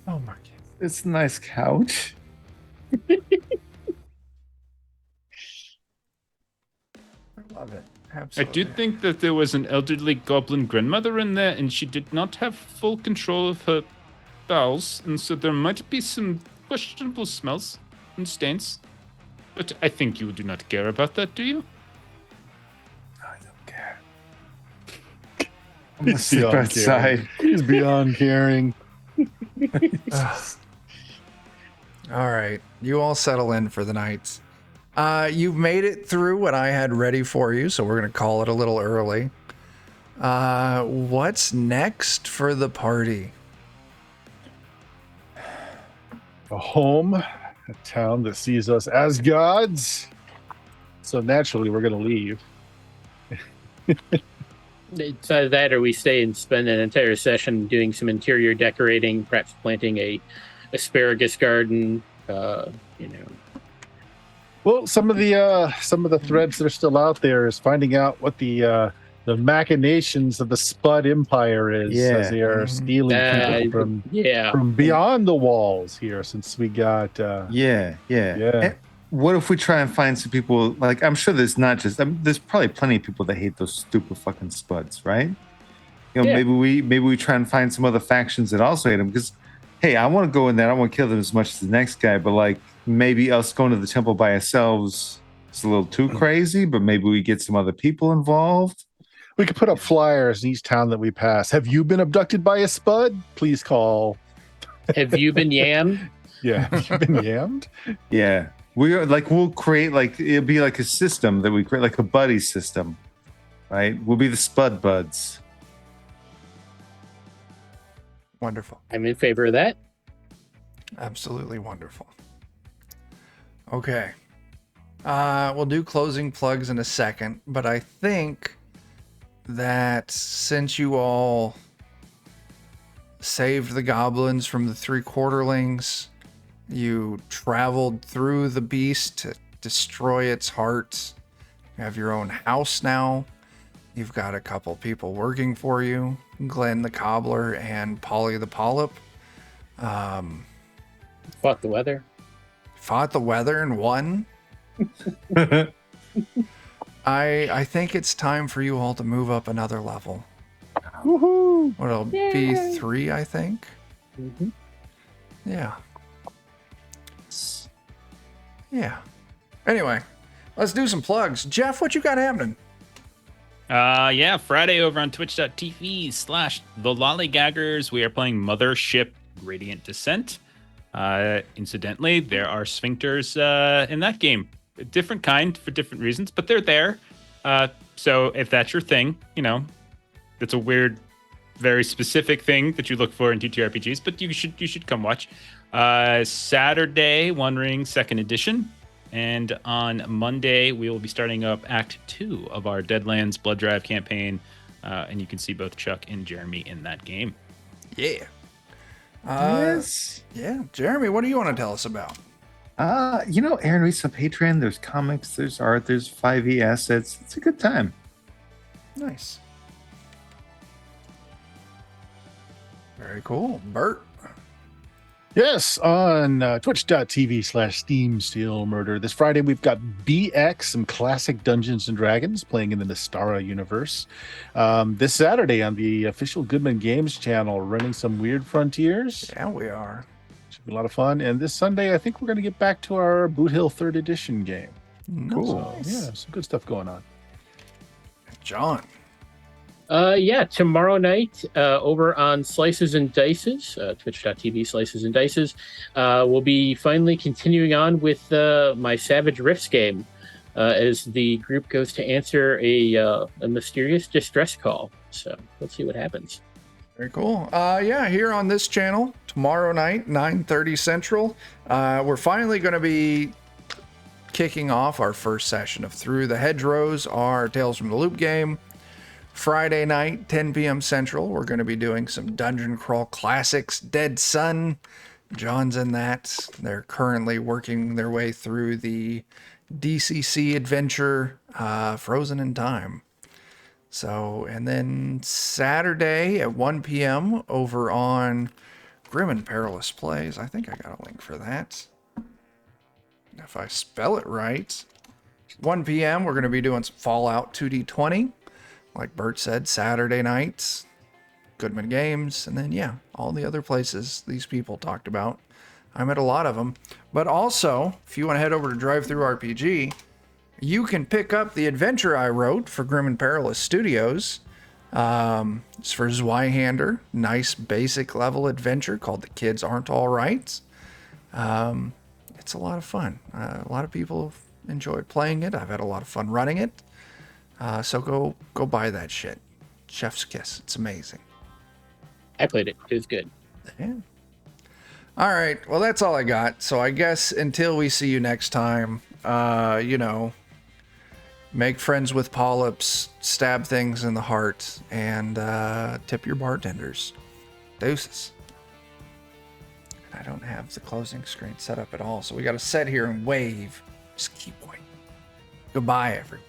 Oh my god. It's a nice couch. I love it. I Absolutely. did think that there was an elderly goblin grandmother in there, and she did not have full control of her bowels, and so there might be some questionable smells and stains. But I think you do not care about that, do you? I don't care. I'm gonna He's sleep beyond caring. outside. He's beyond caring. All right. You all settle in for the night. You've made it through what I had ready for you, so we're going to call it a little early. What's next for the party? A home, a town that sees us as gods. So naturally, we're going to leave. It's either that or we stay and spend an entire session doing some interior decorating, perhaps planting a asparagus garden, you know. Well, some of the threads that are still out there is finding out what the machinations of the Spud Empire is, as they are stealing people from beyond the walls here. Since we got Yeah. Yeah. And what if we try and find some people? Like, I'm sure there's not just. There's probably plenty of people that hate those stupid fucking Spuds, right? You know, Yeah. maybe we try and find some other factions that also hate them. Because, hey, I want to go in there. I want to kill them as much as the next guy. But like, maybe us going to the temple by ourselves is a little too crazy. But maybe we get some other people involved. We could put up flyers in each town that we pass. Have you been abducted by a Spud? Please call. Have you been yammed? Yeah, have you been yammed? Yeah. We'll create it'll be like a system that we create, like a buddy system, right? We'll be the Spud Buds. Wonderful. I'm in favor of that. Absolutely wonderful. Okay. We'll do closing plugs in a second, but I think that since you all saved the goblins from the three quarterlings, you traveled through the beast to destroy its heart. You have your own house now. You've got a couple people working for you, Glenn the cobbler and Polly the polyp. Fuck the weather. Fought the weather and won. I think it's time for you all to move up another level. Woohoo! What'll be 3, I think. Mm-hmm. Yeah. Yeah. Anyway, let's do some plugs. Jeff, what you got happening? Yeah, Friday over on twitch.tv/the lollygaggers, we are playing Mothership Gradient Descent. Incidentally, there are sphincters in that game. A different kind for different reasons, but they're there. So if that's your thing, you know, it's a weird, very specific thing that you look for in TTRPGs, but you should come watch. Saturday, One Ring 2nd Edition. And on Monday, we will be starting up Act 2 of our Deadlands Blood Drive campaign. And you can see both Chuck and Jeremy in that game. Yeah. Yes. Yeah. Jeremy, what do you want to tell us about? Aaron reads on Patreon. There's comics, there's art, there's 5e assets. It's a good time. Nice. Very cool. Bert. Yes, on twitch.tv/Steam Steel Murder. This Friday, we've got BX, some classic Dungeons and Dragons playing in the Nistara universe. This Saturday on the official Goodman Games channel, running some Weird Frontiers. Yeah, we are. Should be a lot of fun. And this Sunday, I think we're going to get back to our Boot Hill 3rd Edition game. Cool. So, yeah, some good stuff going on. John. Tomorrow night over on Slices and Dices, twitch.tv /Slices and Dices, we'll be finally continuing on with my Savage Rifts game as the group goes to answer a mysterious distress call. So let's see what happens. Very cool. Here on this channel, tomorrow night, 9:30 Central, we're finally going to be kicking off our first session of Through the Hedgerows, our Tales from the Loop game. Friday night, 10 p.m. Central, we're going to be doing some Dungeon Crawl Classics, Dead Sun. John's in that. They're currently working their way through the DCC adventure, Frozen in Time. So, and then Saturday at 1 p.m. over on Grim and Perilous Plays. I think I got a link for that. If I spell it right. 1 p.m. we're going to be doing some Fallout 2D20. Like Bert said, Saturday nights. Goodman Games. And then, yeah, all the other places these people talked about. I'm at a lot of them. But also, if you want to head over to DriveThruRPG, you can pick up the adventure I wrote for Grim and Perilous Studios. It's for Zweihander. Nice basic level adventure called The Kids Aren't All Right. It's a lot of fun. A lot of people have enjoyed playing it. I've had a lot of fun running it. So go buy that shit. Chef's kiss. It's amazing. I played it. It was good. Yeah. All right. Well, that's all I got. So I guess until we see you next time, make friends with polyps, stab things in the heart, and tip your bartenders. Deuces. I don't have the closing screen set up at all, so we got to sit here and wave. Just keep waiting. Goodbye, everyone.